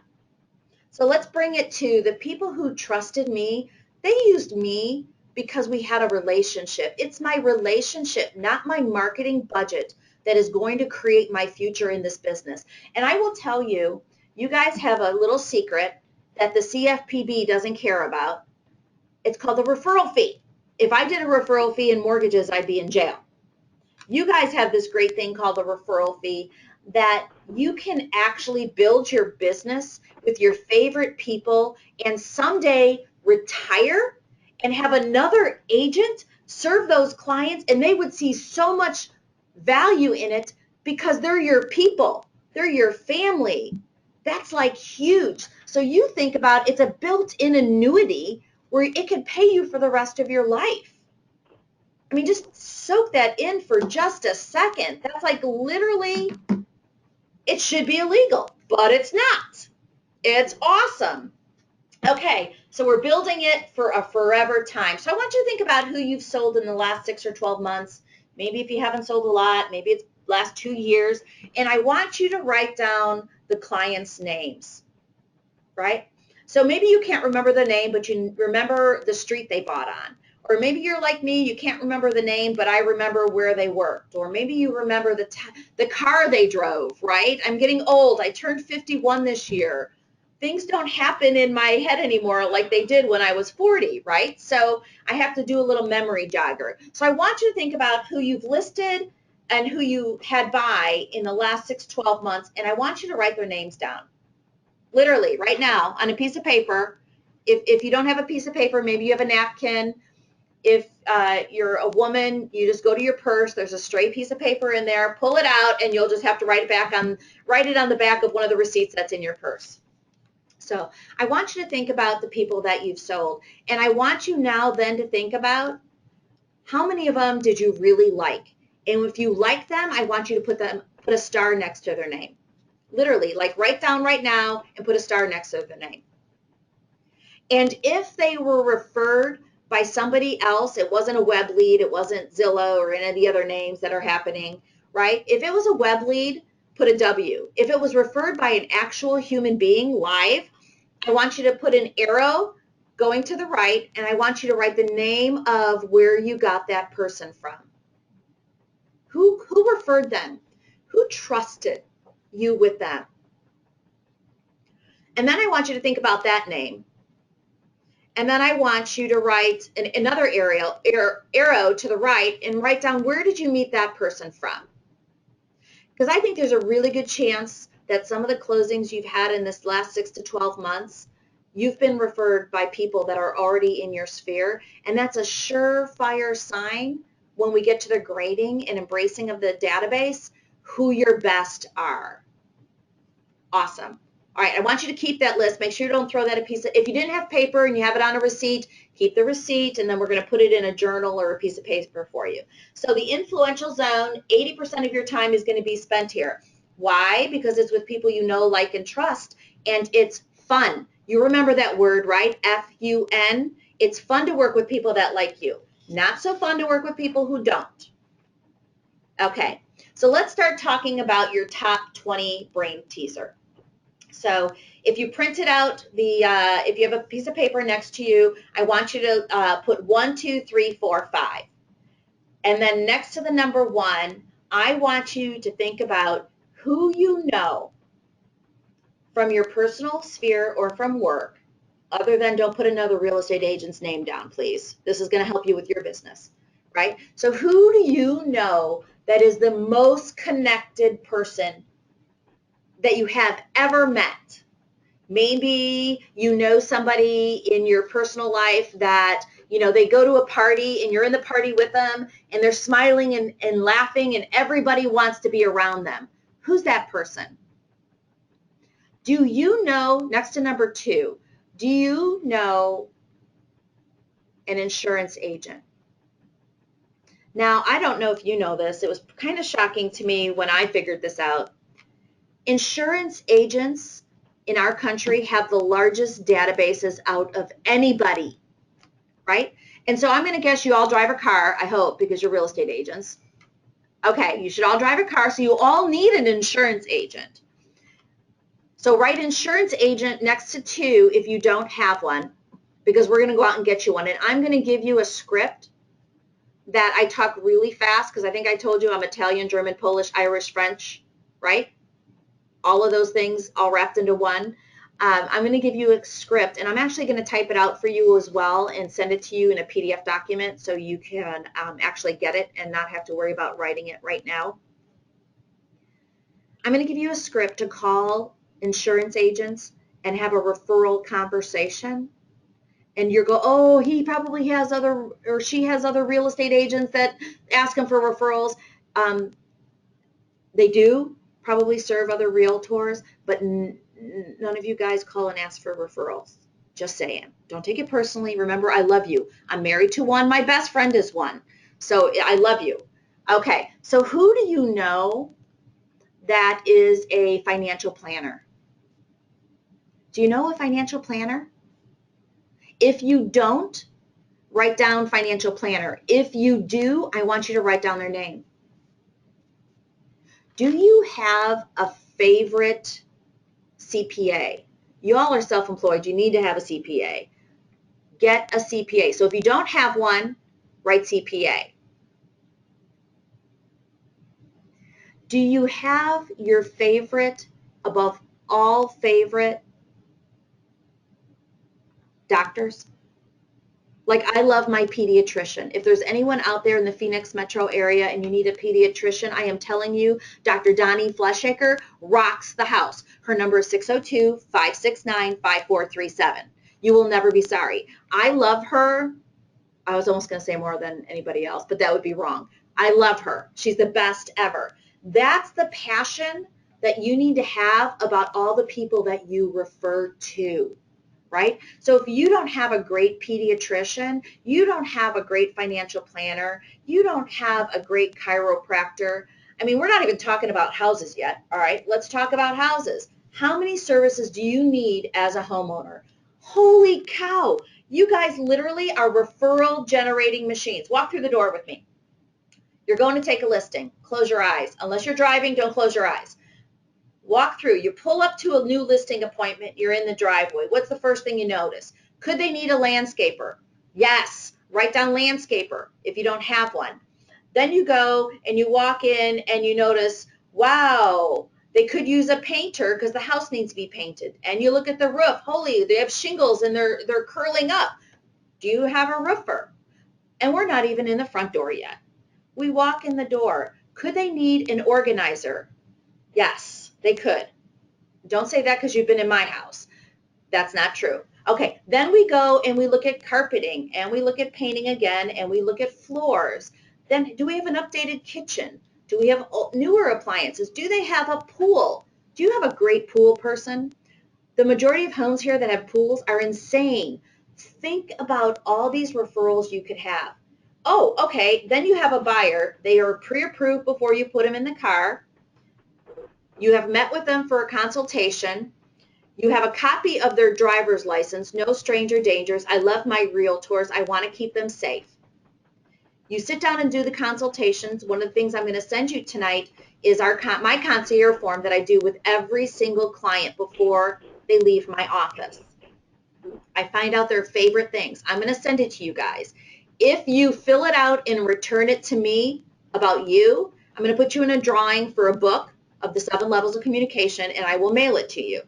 So let's bring it to the people who trusted me. They used me because we had a relationship. It's my relationship, not my marketing budget, that is going to create my future in this business. And I will tell you, you guys have a little secret that the CFPB doesn't care about. It's called the referral fee. If I did a referral fee in mortgages, I'd be in jail. You guys have this great thing called the referral fee, that you can actually build your business with your favorite people and someday retire and have another agent serve those clients, and they would see so much value in it because they're your people, they're your family. That's like huge. So you think about, it's a built-in annuity where it could pay you for the rest of your life. I mean, just soak that in for just a second. That's like literally, it should be illegal, but it's not. It's awesome. Okay, so we're building it for a forever time. So I want you to think about who you've sold in the last 6 or 12 months. Maybe if you haven't sold a lot, maybe it's last 2 years. And I want you to write down the clients' names, right? So maybe you can't remember the name, but you remember the street they bought on. Or maybe you're like me, you can't remember the name, but I remember where they worked. Or maybe you remember the car they drove, right? I'm getting old. I turned 51 this year. Things don't happen in my head anymore like they did when I was 40, right? So I have to do a little memory jogger. So I want you to think about who you've listed and who you had buy in the last 6, 12 months, and I want you to write their names down. Literally, right now, on a piece of paper. If you don't have a piece of paper, maybe you have a napkin. If you're a woman, you just go to your purse. There's a stray piece of paper in there. Pull it out, and you'll just have to write it on the back of one of the receipts that's in your purse. So I want you to think about the people that you've sold, and I want you now then to think about how many of them did you really like, and if you like them, I want you to put a star next to their name. Literally, like write down right now and put a star next to their name. And if they were referred by somebody else, it wasn't a web lead, it wasn't Zillow or any of the other names that are happening, right? If it was a web lead, put a W. If it was referred by an actual human being live, I want you to put an arrow going to the right, and I want you to write the name of where you got that person from. Who referred them? Who trusted you with them? And then I want you to think about that name. And then I want you to write another arrow to the right and write down, where did you meet that person from? Because I think there's a really good chance that some of the closings you've had in this last 6 to 12 months, you've been referred by people that are already in your sphere. And that's a surefire sign when we get to the grading and embracing of the database, who your best are. Awesome. All right, I want you to keep that list. Make sure you don't throw that if you didn't have paper and you have it on a receipt, keep the receipt, and then we're going to put it in a journal or a piece of paper for you. So the influential zone, 80% of your time is going to be spent here. Why? Because it's with people you know, like, and trust, and it's fun. You remember that word, right? F-U-N. It's fun to work with people that like you. Not so fun to work with people who don't. Okay, so let's start talking about your top 20 brain teaser. So if you printed out if you have a piece of paper next to you, I want you to put 1, 2, 3, 4, 5. And then next to the number 1, I want you to think about who you know from your personal sphere or from work, other than don't put another real estate agent's name down, please. This is going to help you with your business, right? So who do you know that is the most connected person that you have ever met? Maybe you know somebody in your personal life that, they go to a party and you're in the party with them and they're smiling and laughing and everybody wants to be around them. Who's that person? Do you know, next to number 2, do you know an insurance agent? Now, I don't know if you know this. It was kind of shocking to me when I figured this out. Insurance agents in our country have the largest databases out of anybody, right? And so I'm going to guess you all drive a car, I hope, because you're real estate agents. Okay, you should all drive a car, so you all need an insurance agent. So write insurance agent next to 2 if you don't have one, because we're going to go out and get you one. And I'm going to give you a script that I talk really fast, because I think I told you I'm Italian, German, Polish, Irish, French, right? All of those things all wrapped into one. I'm going to give you a script, and I'm actually going to type it out for you as well and send it to you in a PDF document so you can actually get it and not have to worry about writing it right now. I'm going to give you a script to call insurance agents and have a referral conversation. And you go, oh, he probably has other, or she has other real estate agents that ask him for referrals. They do probably serve other realtors, but none of you guys call and ask for referrals. Just saying. Don't take it personally. Remember, I love you. I'm married to one. My best friend is one. So I love you. Okay, so who do you know that is a financial planner? Do you know a financial planner? If you don't, write down financial planner. If you do, I want you to write down their name. Do you have a favorite CPA? You all are self-employed. You need to have a CPA. Get a CPA. So if you don't have one, write CPA. Do you have your favorite, above all favorite, doctors? Like, I love my pediatrician. If there's anyone out there in the Phoenix metro area and you need a pediatrician, I am telling you, Dr. Donnie Fleshaker rocks the house. Her number is 602-569-5437. You will never be sorry. I love her. I was almost going to say more than anybody else, but that would be wrong. I love her. She's the best ever. That's the passion that you need to have about all the people that you refer to. Right? So if you don't have a great pediatrician, you don't have a great financial planner, you don't have a great chiropractor. I mean, we're not even talking about houses yet. All right, let's talk about houses. How many services do you need as a homeowner? Holy cow. You guys literally are referral generating machines. Walk through the door with me. You're going to take a listing. Close your eyes. Unless you're driving, don't close your eyes. Walk through. You pull up to a new listing appointment. You're in the driveway. What's the first thing you notice? Could they need a landscaper? Yes. Write down landscaper if you don't have one. Then you go and you walk in and you notice, wow, they could use a painter because the house needs to be painted. And you look at the roof. Holy, they have shingles and they're curling up. Do you have a roofer? And we're not even in the front door yet. We walk in the door. Could they need an organizer? Yes, they could. Don't say that because you've been in my house. That's not true. Okay, then we go and we look at carpeting and we look at painting again and we look at floors. Then do we have an updated kitchen? Do we have newer appliances? Do they have a pool? Do you have a great pool person? The majority of homes here that have pools are insane. Think about all these referrals you could have. Oh, okay, then you have a buyer. They are pre-approved before you put them in the car. You have met with them for a consultation. You have a copy of their driver's license, no stranger dangers. I love my realtors. I want to keep them safe. You sit down and do the consultations. One of the things I'm going to send you tonight is my concierge form that I do with every single client before they leave my office. I find out their favorite things. I'm going to send it to you guys. If you fill it out and return it to me about you, I'm going to put you in a drawing for a book of the 7 levels of communication, and I will mail it to you.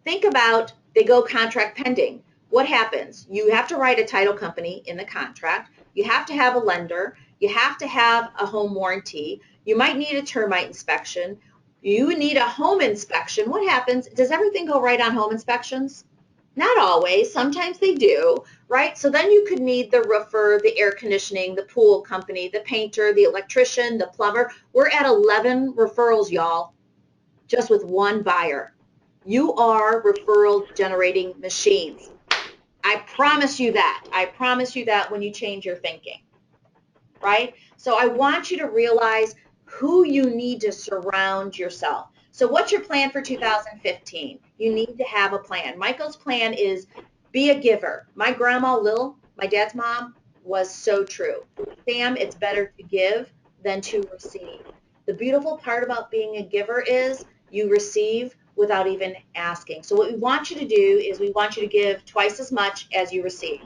Think about, they go contract pending. What happens? You have to write a title company in the contract. You have to have a lender. You have to have a home warranty. You might need a termite inspection. You need a home inspection. What happens? Does everything go right on home inspections? Not always. Sometimes they do, right? So then you could need the roofer, the air conditioning, the pool company, the painter, the electrician, the plumber. We're at 11 referrals, y'all, just with one buyer. You are referral generating machines. I promise you that. I promise you that when you change your thinking, right? So I want you to realize who you need to surround yourself. So what's your plan for 2015? You need to have a plan. Michael's plan is be a giver. My grandma Lil, my dad's mom, was so true. Sam, it's better to give than to receive. The beautiful part about being a giver is you receive without even asking. So what we want you to do is we want you to give twice as much as you receive.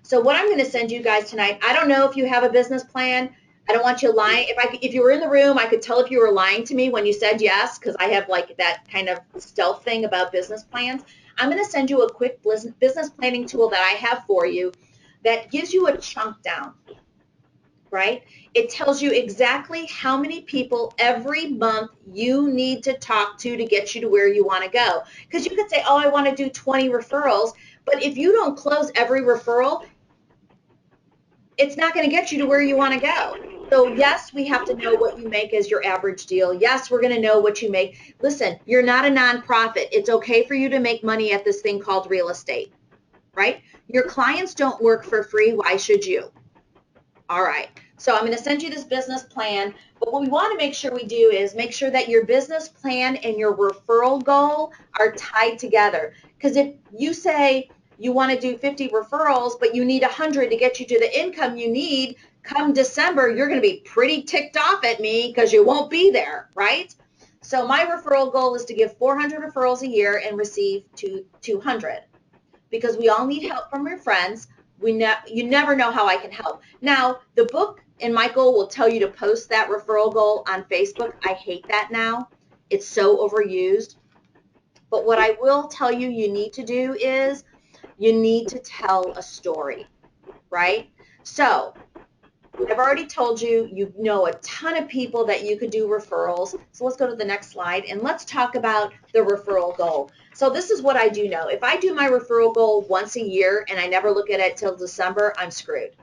So what I'm going to send you guys tonight, I don't know if you have a business plan. I don't want you lying. If you were in the room, I could tell if you were lying to me when you said yes, because I have like that kind of stealth thing about business plans. I'm going to send you a quick business planning tool that I have for you that gives you a chunk down, right? It tells you exactly how many people every month you need to talk to get you to where you want to go. Because you could say, oh, I want to do 20 referrals, but if you don't close every referral, it's not going to get you to where you want to go. So yes, we have to know what you make as your average deal. Yes, we're going to know what you make. Listen, you're not a nonprofit. It's okay for you to make money at this thing called real estate, right? Your clients don't work for free. Why should you? All right. So I'm going to send you this business plan, but what we want to make sure we do is make sure that your business plan and your referral goal are tied together. Because if you say you want to do 50 referrals, but you need 100 to get you to the income you need, come December, you're going to be pretty ticked off at me because you won't be there, right? So my referral goal is to give 400 referrals a year and receive 200, because we all need help from your friends. You never know how I can help. Now, the book and Michael will tell you to post that referral goal on Facebook. I hate that now. It's so overused. But what I will tell you need to do is you need to tell a story, right? So I've already told you, you know a ton of people that you could do referrals. So let's go to the next slide and let's talk about the referral goal. So this is what I do know. If I do my referral goal once a year and I never look at it till December, I'm screwed,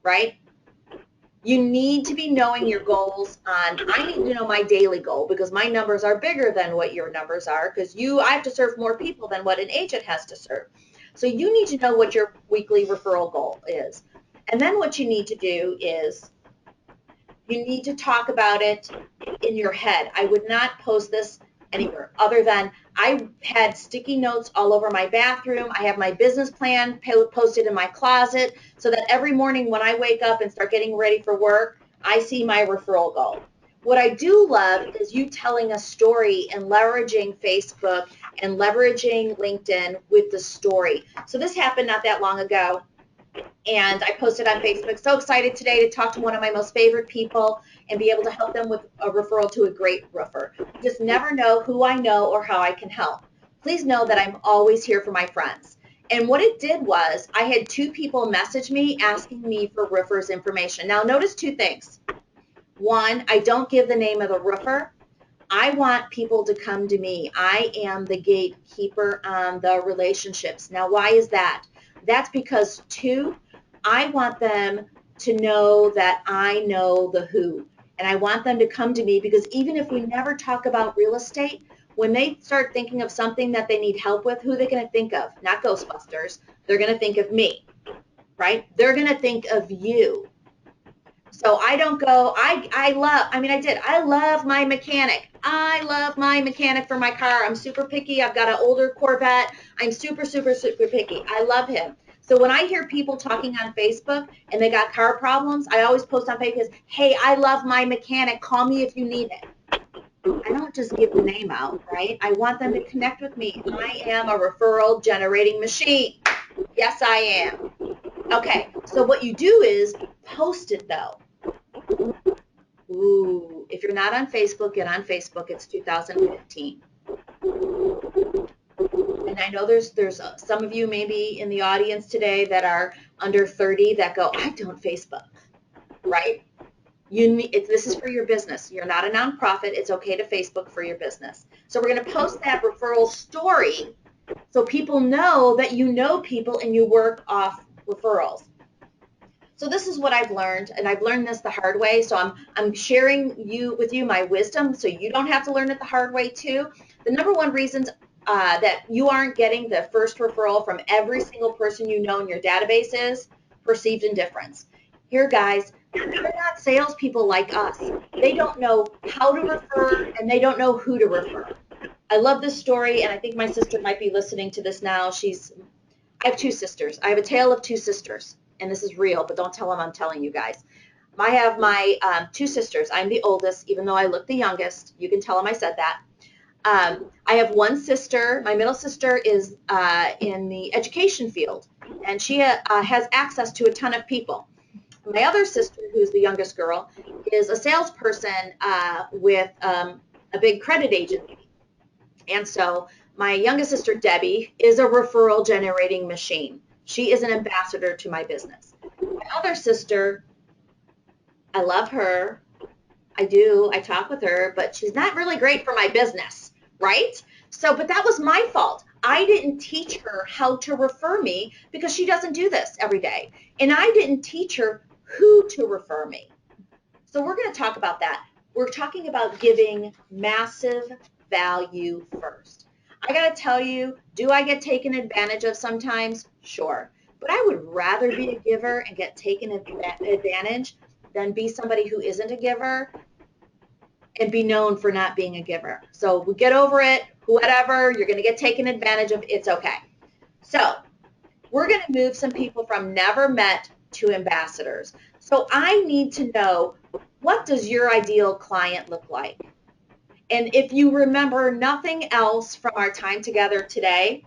right? You need to be knowing your goals I need to know my daily goal because my numbers are bigger than what your numbers are because I have to serve more people than what an agent has to serve. So you need to know what your weekly referral goal is. And then what you need to do is you need to talk about it in your head. I would not post this anywhere other than I had sticky notes all over my bathroom. I have my business plan posted in my closet so that every morning when I wake up and start getting ready for work, I see my referral goal. What I do love is you telling a story and leveraging Facebook and leveraging LinkedIn with the story. So this happened not that long ago. And I posted on Facebook, so excited today to talk to one of my most favorite people and be able to help them with a referral to a great roofer. You just never know who I know or how I can help. Please know that I'm always here for my friends. And what it did was I had 2 people message me asking me for roofers information. Now notice 2 things. One, I don't give the name of the roofer. I want people to come to me. I am the gatekeeper on the relationships. Now, why is that? That's because 2, I want them to know that I know the who. And I want them to come to me because even if we never talk about real estate, when they start thinking of something that they need help with, who are they going to think of? Not Ghostbusters. They're going to think of me, right? They're going to think of you. So I don't go, I love my mechanic. I love my mechanic for my car. I'm super picky. I've got an older Corvette. I'm super, super, super picky. I love him. So when I hear people talking on Facebook and they got car problems, I always post on Facebook, hey, I love my mechanic. Call me if you need it. I don't just give the name out, right? I want them to connect with me. I am a referral generating machine. Yes, I am. Okay, so what you do is post it though. Ooh, if you're not on Facebook, get on Facebook. It's 2015. And I know there's some of you maybe in the audience today that are under 30 that go, I don't Facebook, right? This is for your business. You're not a nonprofit. It's okay to Facebook for your business. So we're going to post that referral story so people know that you know people and you work off referrals. So this is what I've learned, and I've learned this the hard way. So I'm sharing with you my wisdom so you don't have to learn it the hard way too. The number one reasons that you aren't getting the first referral from every single person you know in your database is perceived indifference. Here, guys, they're not salespeople like us. They don't know how to refer, and they don't know who to refer. I love this story, and I think my sister might be listening to this now. I have two sisters. I have a tale of two sisters, and this is real, but don't tell them I'm telling you guys. I have my two sisters. I'm the oldest, even though I look the youngest. You can tell them I said that. I have one sister. My middle sister is in the education field, and she has access to a ton of people. My other sister, who's the youngest girl, is a salesperson with a big credit agency. And so my youngest sister, Debbie, is a referral generating machine. She is an ambassador to my business. My other sister, I love her. I do. I talk with her, but she's not really great for my business, right? So, but that was my fault. I didn't teach her how to refer me because she doesn't do this every day. And I didn't teach her who to refer me. So we're going to talk about that. We're talking about giving massive value first. I got to tell you, do I get taken advantage of sometimes? Sure. But I would rather be a giver and get taken advantage than be somebody who isn't a giver and be known for not being a giver. So we get over it, whatever, you're going to get taken advantage of, it's okay. So we're going to move some people from never met to ambassadors. So I need to know, what does your ideal client look like? And if you remember nothing else from our time together today,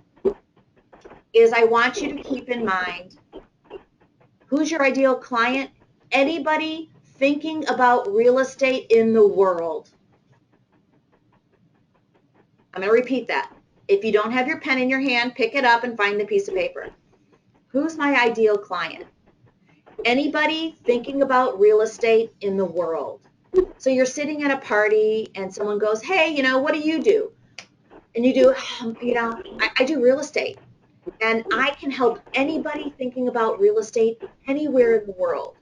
is I want you to keep in mind, who's your ideal client? Anybody thinking about real estate in the world. I'm going to repeat that. If you don't have your pen in your hand, pick it up and find the piece of paper. Who's my ideal client? Anybody thinking about real estate in the world. So you're sitting at a party and someone goes, hey, what do you do? And you do, I do real estate. And I can help anybody thinking about real estate anywhere in the world.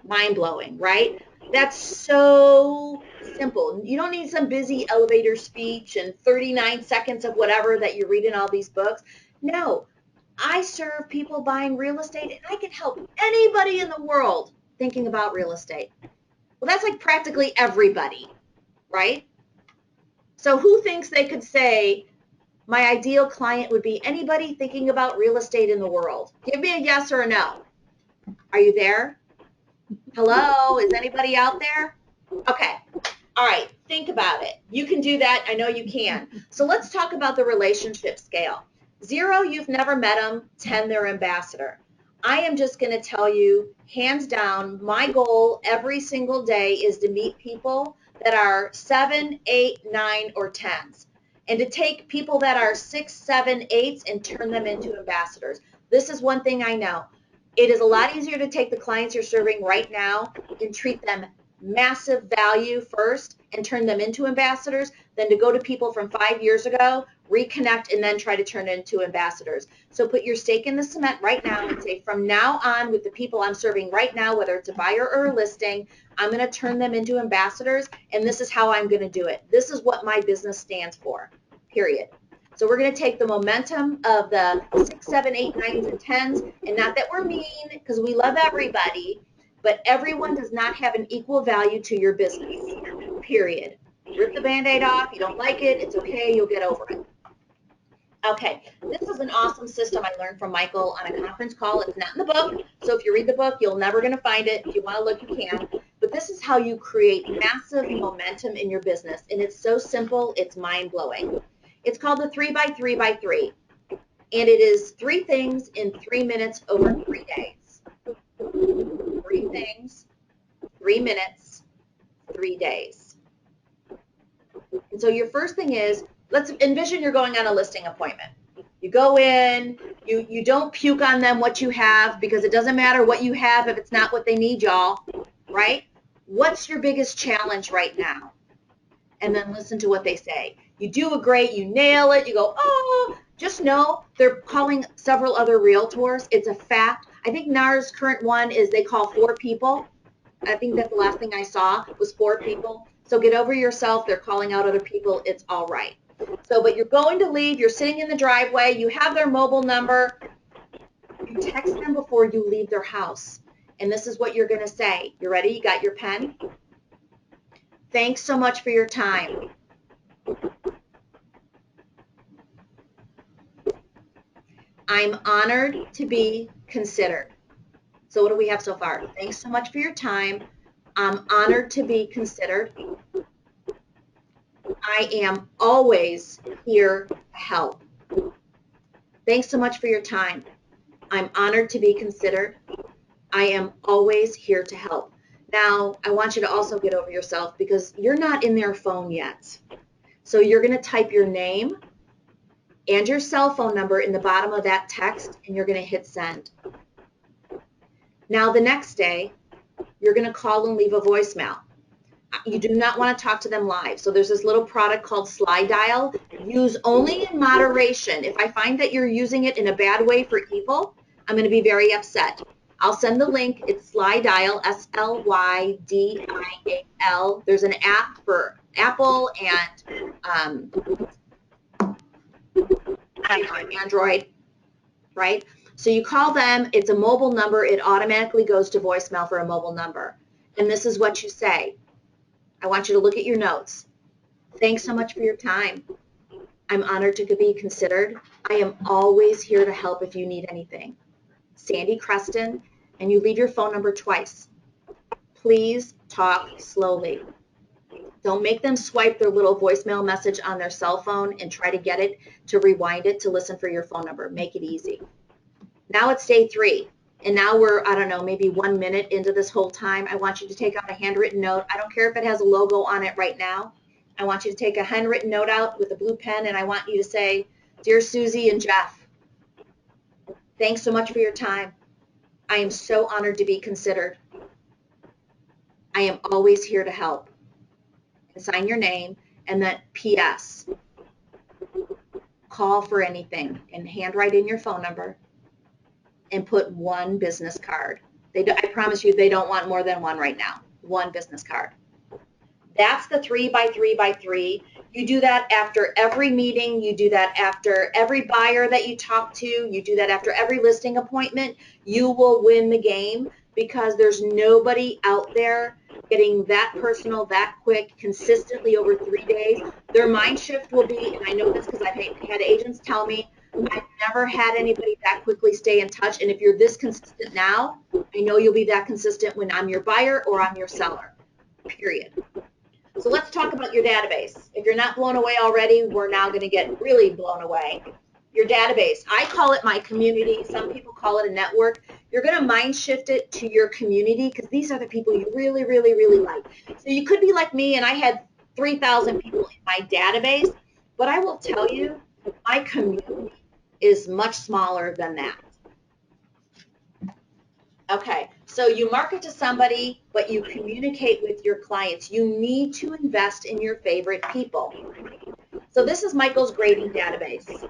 Mind-blowing, right? That's so simple. You don't need some busy elevator speech and 39 seconds of whatever that you read in all these books. No, I serve people buying real estate, and I can help anybody in the world thinking about real estate. Well, that's like practically everybody, right? So who thinks they could say, my ideal client would be anybody thinking about real estate in the world? Give me a yes or a no. Are you there? Hello? Is anybody out there? Okay. All right. Think about it. You can do that. I know you can. So let's talk about the relationship scale. 0, you've never met them. 10, they're ambassador. I am just going to tell you, hands down, my goal every single day is to meet people that are 7, 8, 9, or 10s, and to take people that are 6, 7, 8s and turn them into ambassadors. This is one thing I know. It is a lot easier to take the clients you're serving right now and treat them massive value first and turn them into ambassadors than to go to people from 5 years ago, reconnect, and then try to turn into ambassadors. So put your stake in the cement right now and say, from now on, with the people I'm serving right now, whether it's a buyer or a listing, I'm going to turn them into ambassadors, and this is how I'm going to do it. This is what my business stands for, period. So we're going to take the momentum of the 6, 7, 8, 9s, and 10s, and not that we're mean, because we love everybody, but everyone does not have an equal value to your business, period. Rip the Band-Aid off. You don't like it, it's okay. You'll get over it. Okay, this is an awesome system I learned from Michael on a conference call. It's not in the book, so if you read the book, you're never going to find it. If you want to look, you can. But this is how you create massive momentum in your business, and it's so simple, it's mind-blowing. It's called the 3x3x3. And it is 3 things in 3 minutes over 3 days. 3 things, 3 minutes, 3 days. And so your first thing is, let's envision you're going on a listing appointment. You go in, you don't puke on them what you have, because it doesn't matter what you have if it's not what they need, y'all, right? What's your biggest challenge right now? And then listen to what they say. You do a great, you nail it, you go, oh, just know they're calling several other realtors. It's a fact. I think NAR's current one is they call 4 people. I think that's the last thing I saw was 4 people. So get over yourself. They're calling out other people. It's all right. So, but you're going to leave. You're sitting in the driveway. You have their mobile number. You text them before you leave their house. And this is what you're going to say. You ready? You got your pen? Thanks so much for your time. I'm honored to be considered. So what do we have so far? Thanks so much for your time. I'm honored to be considered. I am always here to help. Thanks so much for your time. I'm honored to be considered. I am always here to help. Now, I want you to also get over yourself, because you're not in their phone yet. So you're going to type your name and your cell phone number in the bottom of that text, and you're going to hit send. Now, the next day, you're going to call and leave a voicemail. You do not want to talk to them live. So there's this little product called Slide Dial. Use only in moderation. If I find that you're using it in a bad way for evil, I'm going to be very upset. I'll send the link. It's Slide Dial, SLYDIAL. There's an app for Apple and Android, right? So you call them. It's a mobile number. It automatically goes to voicemail for a mobile number. And this is what you say. I want you to look at your notes. Thanks so much for your time. I'm honored to be considered. I am always here to help if you need anything. Sandy Krestan, and you leave your phone number twice. Please talk slowly. Don't make them swipe their little voicemail message on their cell phone and try to get it to rewind it to listen for your phone number. Make it easy. Now it's day 3. And now we're, I don't know, maybe 1 minute into this whole time. I want you to take out a handwritten note. I don't care if it has a logo on it right now. I want you to take a handwritten note out with a blue pen, and I want you to say, Dear Susie and Jeff, thanks so much for your time. I am so honored to be considered. I am always here to help. And sign your name, and then P.S. Call for anything, and handwrite in your phone number, and put 1 business card. I promise you they don't want more than 1 right now. 1 business card. That's the 3 by 3 by 3. You do that after every meeting. You do that after every buyer that you talk to. You do that after every listing appointment. You will win the game, because there's nobody out there getting that personal, that quick, consistently over 3 days. Their mind shift will be, and I know this because I've had agents tell me, I've never had anybody that quickly stay in touch. And if you're this consistent now, I know you'll be that consistent when I'm your buyer or I'm your seller, period. So let's talk about your database. If you're not blown away already, we're now going to get really blown away. Your database. I call it my community. Some people call it a network. You're going to mind shift it to your community, because these are the people you really, really, really like. So you could be like me, and I had 3,000 people in my database, but I will tell you, my community is much smaller than that. Okay, so you market to somebody, but you communicate with your clients. You need to invest in your favorite people. So this is Michael's grading database.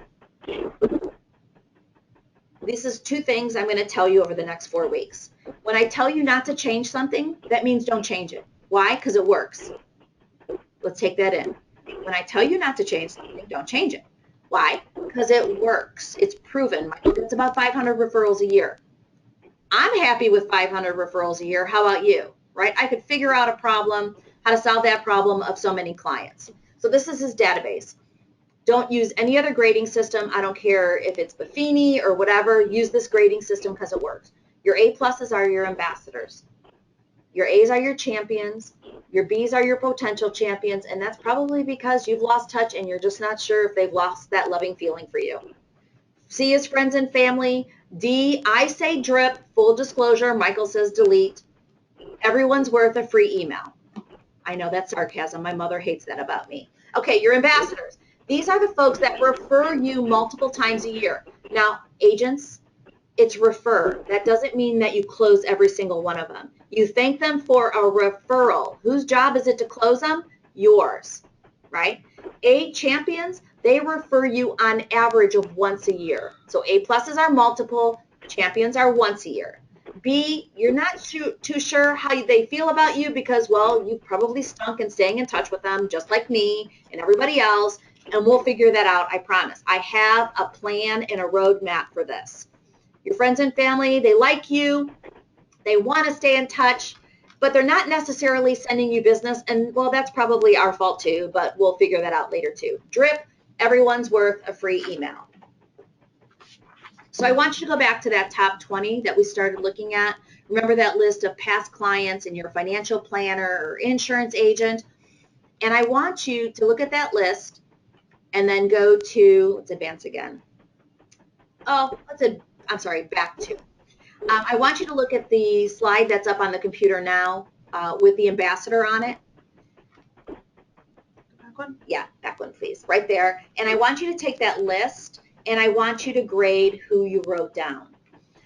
This is 2 things I'm going to tell you over the next 4 weeks. When I tell you not to change something, that means don't change it. Why? Because it works. Let's take that in. When I tell you not to change something, don't change it. Why? Because it works. It's proven. Michael gets about 500 referrals a year. I'm happy with 500 referrals a year. How about you? Right? I could figure out a problem, how to solve that problem of so many clients. So this is his database. Don't use any other grading system. I don't care if it's Buffini or whatever. Use this grading system because it works. Your A-pluses are your ambassadors. Your A's are your champions. Your B's are your potential champions, and that's probably because you've lost touch and you're just not sure if they've lost that loving feeling for you. C is friends and family. D, I say drip, full disclosure, Michael says delete. Everyone's worth a free email. I know that's sarcasm. My mother hates that about me. Okay, your ambassadors. These are the folks that refer you multiple times a year. Now, agents, it's refer. That doesn't mean that you close every single one of them. You thank them for a referral. Whose job is it to close them? Yours, right? A, champions, they refer you on average of once a year. So A pluses are multiple, champions are once a year. B, you're not too sure how they feel about you because, well, you probably stunk in staying in touch with them, just like me and everybody else, and we'll figure that out, I promise. I have a plan and a roadmap for this. Your friends and family, they like you, they want to stay in touch, but they're not necessarily sending you business, and, well, that's probably our fault too, but we'll figure that out later too. Drip, everyone's worth a free email. So I want you to go back to that top 20 that we started looking at. Remember that list of past clients and your financial planner or insurance agent. And I want you to look at that list and then go to, let's advance again. Back to. I want you to look at the slide that's up on the computer now with the ambassador on it. Back one? Yeah, back one, please. Right there. And I want you to take that list and I want you to grade who you wrote down.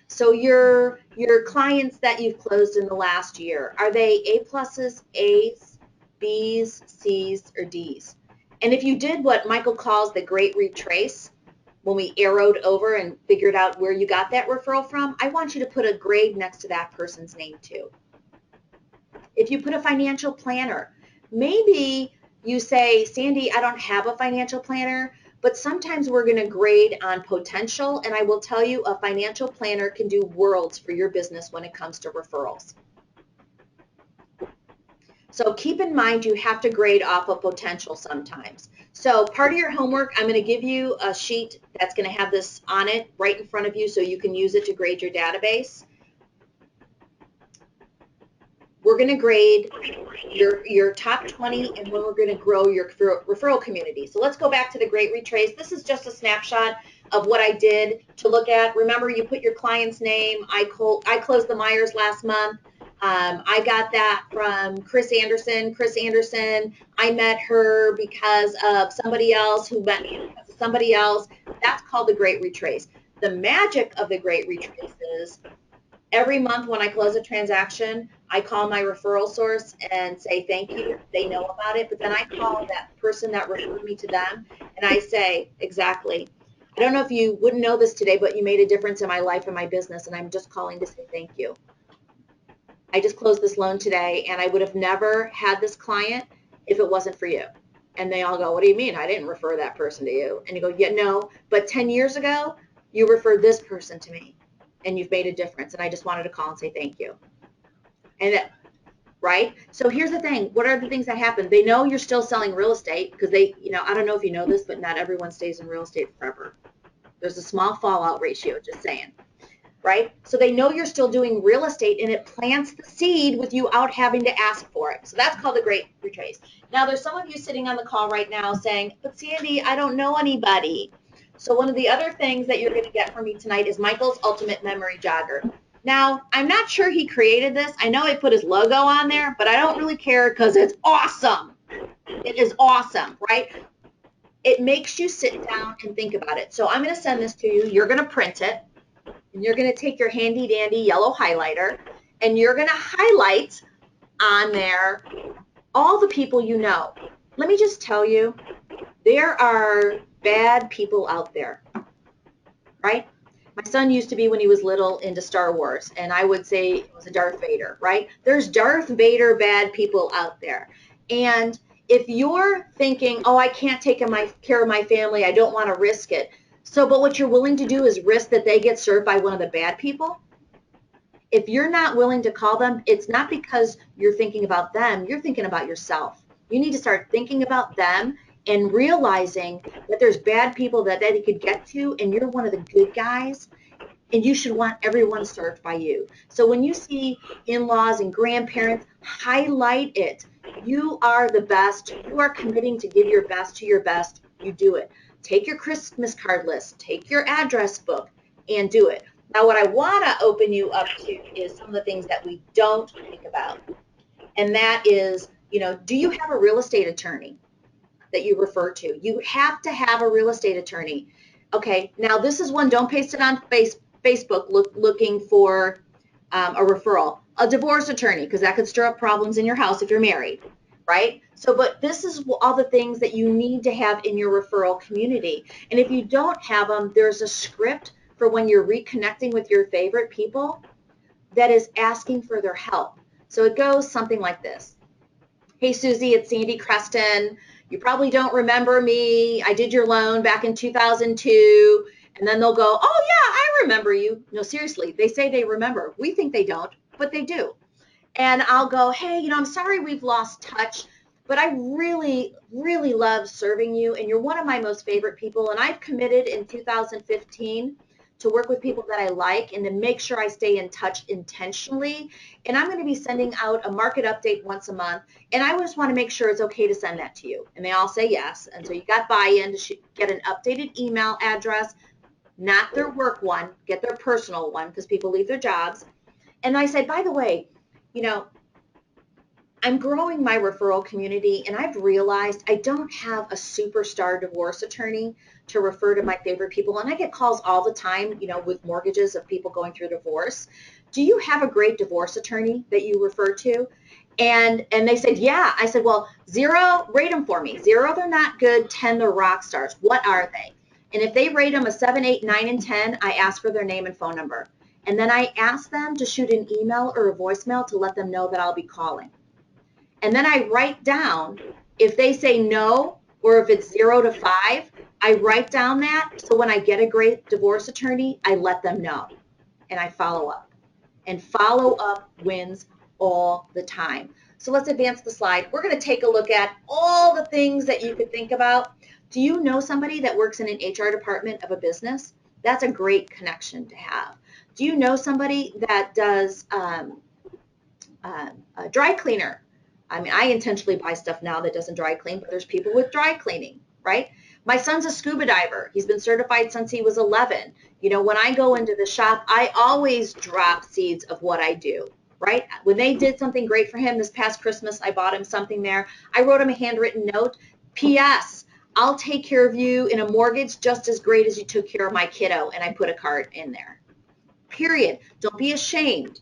So your clients that you've closed in the last year, are they A pluses, A's, B's, C's, or D's? And if you did what Michael calls the great retrace, when we arrowed over and figured out where you got that referral from, I want you to put a grade next to that person's name too. If you put a financial planner, maybe you say, Sandy, I don't have a financial planner, but sometimes we're going to grade on potential, and I will tell you a financial planner can do worlds for your business when it comes to referrals. So keep in mind you have to grade off of potential sometimes. So part of your homework, I'm going to give you a sheet that's going to have this on it right in front of you so you can use it to grade your database. We're going to grade your top 20 and when we're going to grow your referral community. So let's go back to the Great Retrace. This is just a snapshot of what I did to look at. Remember, you put your client's name. I closed the Myers last month. I got that from Chris Anderson. Chris Anderson, I met her because of somebody else who met me because of somebody else. That's called the Great Retrace. The magic of the Great Retrace is every month when I close a transaction, I call my referral source and say thank you. They know about it, but then I call that person that referred me to them and I say, exactly. I don't know if you wouldn't know this today, but you made a difference in my life and my business, and I'm just calling to say thank you. I just closed this loan today, and I would have never had this client if it wasn't for you. And they all go, what do you mean? I didn't refer that person to you. And you go, yeah, no, but 10 years ago, you referred this person to me, and you've made a difference, and I just wanted to call and say thank you. And that, right? So here's the thing. What are the things that happen? They know you're still selling real estate because they, I don't know if you know this, but not everyone stays in real estate forever. There's a small fallout ratio, just saying. Right? So they know you're still doing real estate, and it plants the seed with you out having to ask for it. So that's called the Great Retrace. Now, there's some of you sitting on the call right now saying, but Sandy, I don't know anybody. So one of the other things that you're going to get from me tonight is Michael's Ultimate Memory Jogger. Now, I'm not sure he created this. I know he put his logo on there, but I don't really care because it's awesome. It is awesome, right? It makes you sit down and think about it. So I'm going to send this to you. You're going to print it. And you're going to take your handy dandy yellow highlighter and you're going to highlight on there all the people you know. Let me just tell you, there are bad people out there, right? My son used to be, when he was little, into Star Wars, and I would say it was a Darth Vader, right? There's Darth Vader bad people out there. And if you're thinking, oh, I can't take care of my family, I don't want to risk it. So, but what you're willing to do is risk that they get served by one of the bad people. If you're not willing to call them, it's not because you're thinking about them, you're thinking about yourself. You need to start thinking about them and realizing that there's bad people that they could get to, and you're one of the good guys, and you should want everyone served by you. So when you see in-laws and grandparents, highlight it. You are the best. You are committing to give your best to your best. You do it. take your Christmas card list, take your address book, and do it. Now, what I want to open you up to is some of the things that we don't think about. And that is, do you have a real estate attorney that you refer to? You have to have a real estate attorney. Okay, now this is one, don't paste it on Facebook looking for a referral. A divorce attorney, because that could stir up problems in your house if you're married, right? So, but this is all the things that you need to have in your referral community. And if you don't have them, there's a script for when you're reconnecting with your favorite people that is asking for their help. So it goes something like this. Hey, Susie, it's Sandy Krestan. You probably don't remember me. I did your loan back in 2002. And then they'll go, oh, yeah, I remember you. No, seriously, they say they remember. We think they don't, but they do. And I'll go, hey, I'm sorry we've lost touch, but I really, really love serving you. And you're one of my most favorite people. And I've committed in 2015 to work with people that I like and to make sure I stay in touch intentionally. And I'm going to be sending out a market update once a month. And I just want to make sure it's okay to send that to you. And they all say yes. And so you got buy-in to get an updated email address, not their work one, get their personal one because people leave their jobs. And I say, by the way, I'm growing my referral community, and I've realized I don't have a superstar divorce attorney to refer to my favorite people. And I get calls all the time, with mortgages of people going through divorce. Do you have a great divorce attorney that you refer to? And they said, yeah. I said, well, 0, rate them for me. 0, they're not good. 10, they're rock stars. What are they? And if they rate them a 7, 8, 9, and 10, I ask for their name and phone number. And then I ask them to shoot an email or a voicemail to let them know that I'll be calling. And then I write down, if they say no, or if it's 0 to 5, I write down that. So when I get a great divorce attorney, I let them know and I follow up. And follow up wins all the time. So let's advance the slide. We're going to take a look at all the things that you could think about. Do you know somebody that works in an HR department of a business? That's a great connection to have. Do you know somebody that does a dry cleaner? I mean, I intentionally buy stuff now that doesn't dry clean, but there's people with dry cleaning, right? My son's a scuba diver. He's been certified since he was 11. When I go into the shop, I always drop seeds of what I do, right? When they did something great for him this past Christmas, I bought him something there. I wrote him a handwritten note. P.S. I'll take care of you in a mortgage just as great as you took care of my kiddo. And I put a card in there. Period. Don't be ashamed.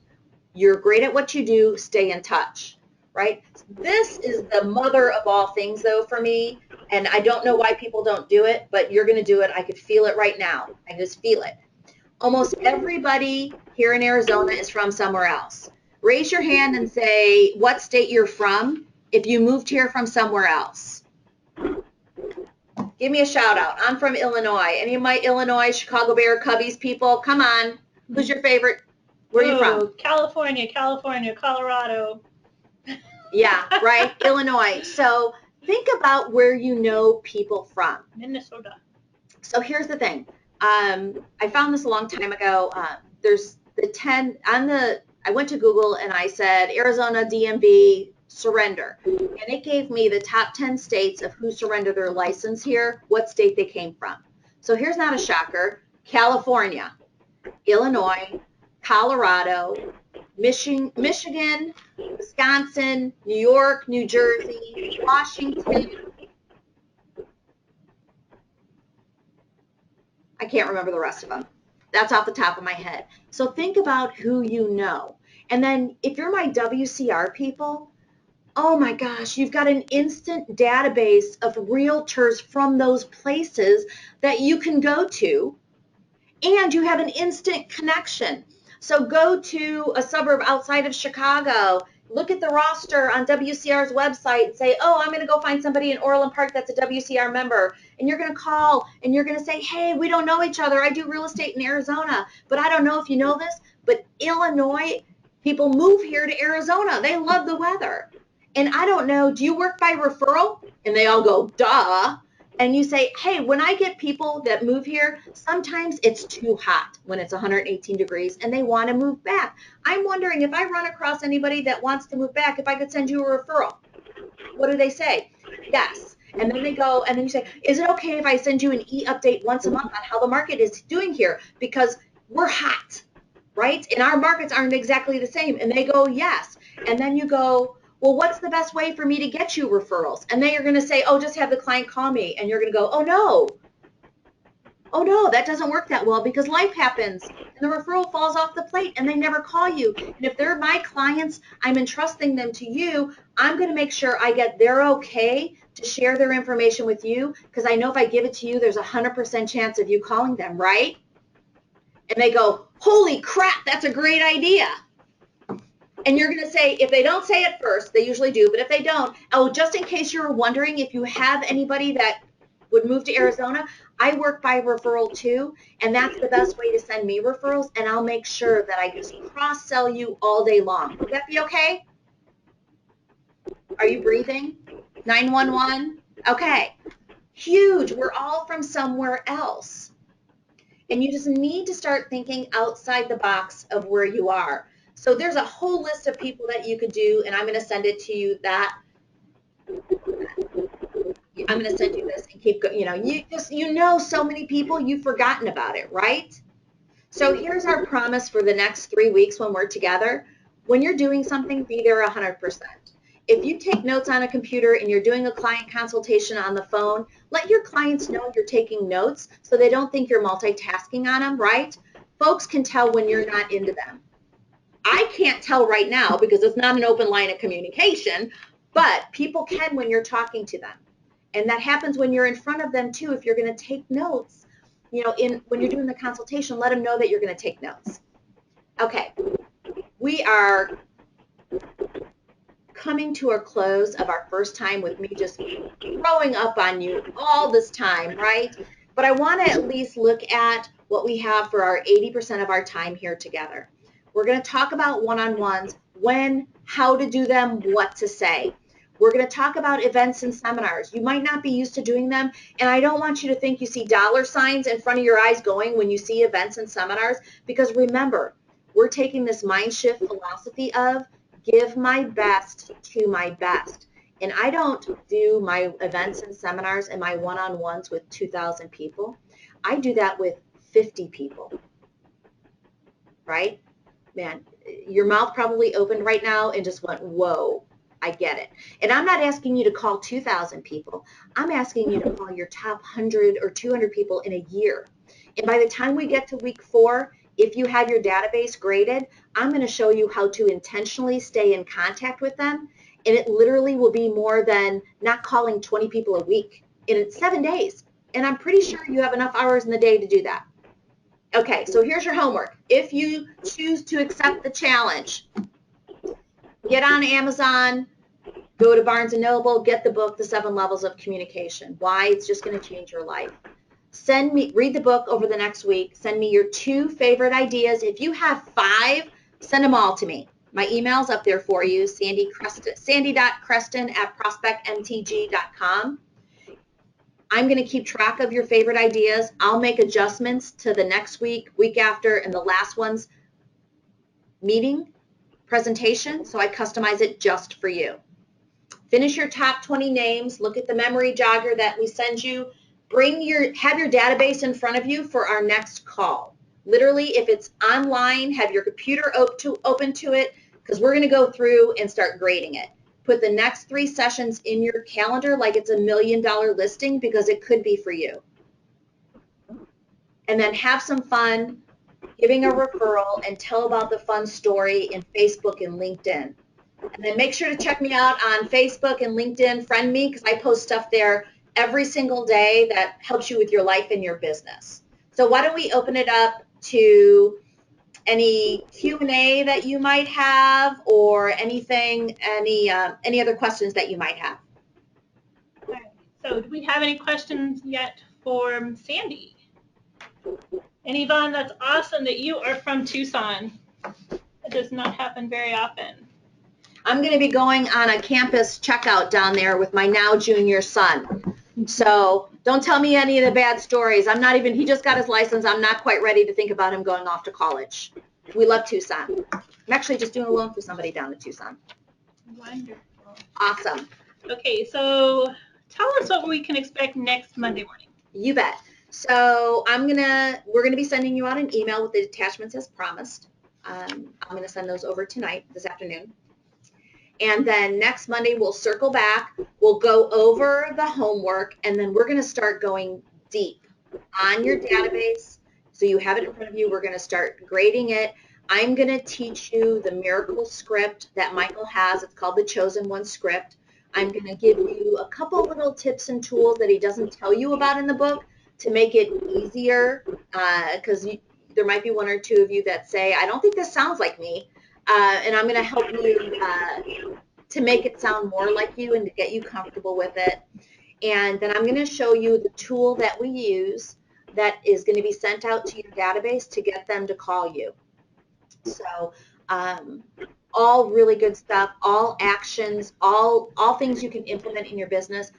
You're great at what you do. Stay in touch. Right? This is the mother of all things, though, for me, and I don't know why people don't do it, but you're going to do it. I could feel it right now. I just feel it. Almost everybody here in Arizona is from somewhere else. Raise your hand and say what state you're from if you moved here from somewhere else. Give me a shout out. I'm from Illinois. Any of my Illinois, Chicago Bear, Cubbies people, come on. Who's your favorite? Where are you from? California, Colorado. Yeah, right, Illinois. So think about where you know people from. Minnesota. So here's the thing. I found this a long time ago. There's the 10 on the, I went to Google and I said Arizona DMV surrender. And it gave me the top 10 states of who surrendered their license here, what state they came from. So here's not a shocker. California, Illinois, Colorado, Michigan, Wisconsin, New York, New Jersey, Washington. I can't remember the rest of them. That's off the top of my head. So think about who you know. And then if you're my WCR people, oh my gosh, you've got an instant database of realtors from those places that you can go to, and you have an instant connection. So go to a suburb outside of Chicago, look at the roster on WCR's website and say, oh, I'm going to go find somebody in Orland Park that's a WCR member. And you're going to call and you're going to say, hey, we don't know each other. I do real estate in Arizona, but I don't know if you know this, but Illinois, people move here to Arizona. They love the weather. And I don't know, do you work by referral? And they all go, duh. And you say, hey, when I get people that move here, sometimes it's too hot when it's 118 degrees and they want to move back. I'm wondering if I run across anybody that wants to move back, if I could send you a referral. What do they say? Yes. And then they go, and then you say, is it okay if I send you an e-update once a month on how the market is doing here? Because we're hot, right? And our markets aren't exactly the same. And they go, yes. And then you go, well, what's the best way for me to get you referrals? And then you're going to say, oh, just have the client call me. And you're going to go, oh no, that doesn't work that well because life happens and the referral falls off the plate and they never call you. And if they're my clients, I'm entrusting them to you. I'm going to make sure I get their okay to share their information with you because I know if I give it to you, there's a 100% chance of you calling them, right? And they go, holy crap, that's a great idea. And you're going to say, if they don't say it first, they usually do, but if they don't, oh, just in case you're wondering if you have anybody that would move to Arizona, I work by referral too, and that's the best way to send me referrals, and I'll make sure that I just cross-sell you all day long. Would that be okay? Are you breathing? 911? Okay. Huge. We're all from somewhere else. And you just need to start thinking outside the box of where you are. So there's a whole list of people that you could do, and I'm going to send it to you that I'm going to send you this and keep going. You know so many people, you've forgotten about it, right? So here's our promise for the next 3 weeks when we're together. When you're doing something, be there 100%. If you take notes on a computer and you're doing a client consultation on the phone, let your clients know you're taking notes so they don't think you're multitasking on them, right? Folks can tell when you're not into them. I can't tell right now because it's not an open line of communication, but people can when you're talking to them. And that happens when you're in front of them too. If you're going to take notes, when you're doing the consultation, let them know that you're going to take notes. Okay, we are coming to a close of our first time with me just growing up on you all this time, right? But I want to at least look at what we have for our 80% of our time here together. We're going to talk about one-on-ones, when, how to do them, what to say. We're going to talk about events and seminars. You might not be used to doing them, and I don't want you to think you see dollar signs in front of your eyes going when you see events and seminars, because remember, we're taking this mind shift philosophy of give my best to my best. And I don't do my events and seminars and my one-on-ones with 2,000 people. I do that with 50 people, right? Man, your mouth probably opened right now and just went, whoa, I get it. And I'm not asking you to call 2,000 people. I'm asking you to call your top 100 or 200 people in a year. And by the time we get to week 4, if you have your database graded, I'm going to show you how to intentionally stay in contact with them. And it literally will be more than not calling 20 people a week in 7 days. And I'm pretty sure you have enough hours in the day to do that. Okay, so here's your homework. If you choose to accept the challenge, get on Amazon, go to Barnes & Noble, get the book, The 7 Levels of Communication. Why? It's just going to change your life. Read the book over the next week. Send me your 2 favorite ideas. If you have 5, send them all to me. My email's up there for you, sandy.creston@prospectmtg.com. I'm going to keep track of your favorite ideas. I'll make adjustments to the next week, week after, and the last one's meeting presentation, so I customize it just for you. Finish your top 20 names. Look at the memory jogger that we send you. Have your database in front of you for our next call. Literally, if it's online, have your computer open to it, because we're going to go through and start grading it. Put the next 3 sessions in your calendar like it's $1 million listing, because it could be for you. And then have some fun giving a referral and tell about the fun story in Facebook and LinkedIn. And then make sure to check me out on Facebook and LinkedIn. Friend me, because I post stuff there every single day that helps you with your life and your business. So why don't we open it up to any Q&A that you might have, or anything, any other questions that you might have. All right. So do we have any questions yet for Sandy? And Yvonne, that's awesome that you are from Tucson. That does not happen very often. I'm going to be going on a campus checkout down there with my now junior son. So don't tell me any of the bad stories. He just got his license. I'm not quite ready to think about him going off to college. We love Tucson. I'm actually just doing a loan for somebody down in Tucson. Wonderful. Awesome. Okay, so tell us what we can expect next Monday morning. You bet. So we're gonna be sending you out an email with the attachments as promised. I'm gonna send those over tonight, this afternoon. And then next Monday, we'll circle back, we'll go over the homework, and then we're gonna start going deep on your database. So you have it in front of you, we're gonna start grading it. I'm gonna teach you the miracle script that Michael has. It's called the Chosen One script. I'm gonna give you a couple little tips and tools that he doesn't tell you about in the book to make it easier, because there might be one or two of you that say, I don't think this sounds like me. And I'm going to help you to make it sound more like you and to get you comfortable with it. And then I'm going to show you the tool that we use that is going to be sent out to your database to get them to call you. So all really good stuff, all actions, all things you can implement in your business.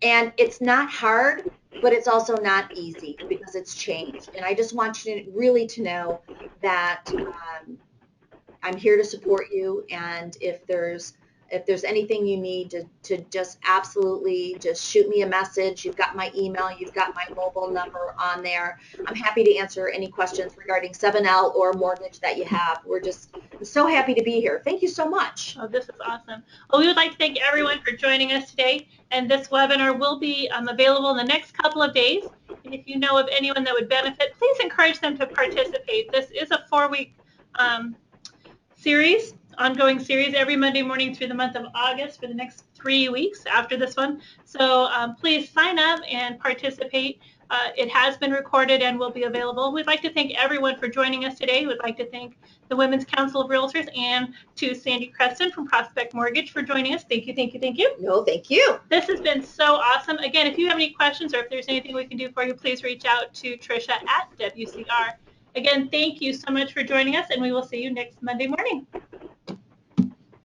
And it's not hard, but it's also not easy because it's changed. And I just want you to really to know that I'm here to support you, and if there's anything you need to just absolutely just shoot me a message. You've got my email, you've got my mobile number on there. I'm happy to answer any questions regarding 7L or mortgage that you have. I'm so happy to be here. Thank you so much. Oh, this is awesome. Well, we would like to thank everyone for joining us today, and this webinar will be available in the next couple of days. And if you know of anyone that would benefit, please encourage them to participate. This is a 4-week series, ongoing series, every Monday morning through the month of August for the next 3 weeks after this one. So please sign up and participate. It has been recorded and will be available. We'd like to thank everyone for joining us today. We'd like to thank the Women's Council of Realtors and to Sandy Krestan from Prospect Mortgage for joining us. Thank you, thank you, thank you. No, thank you. This has been so awesome. Again, if you have any questions or if there's anything we can do for you, please reach out to Tricia at WCR. Again, thank you so much for joining us, and we will see you next Monday morning.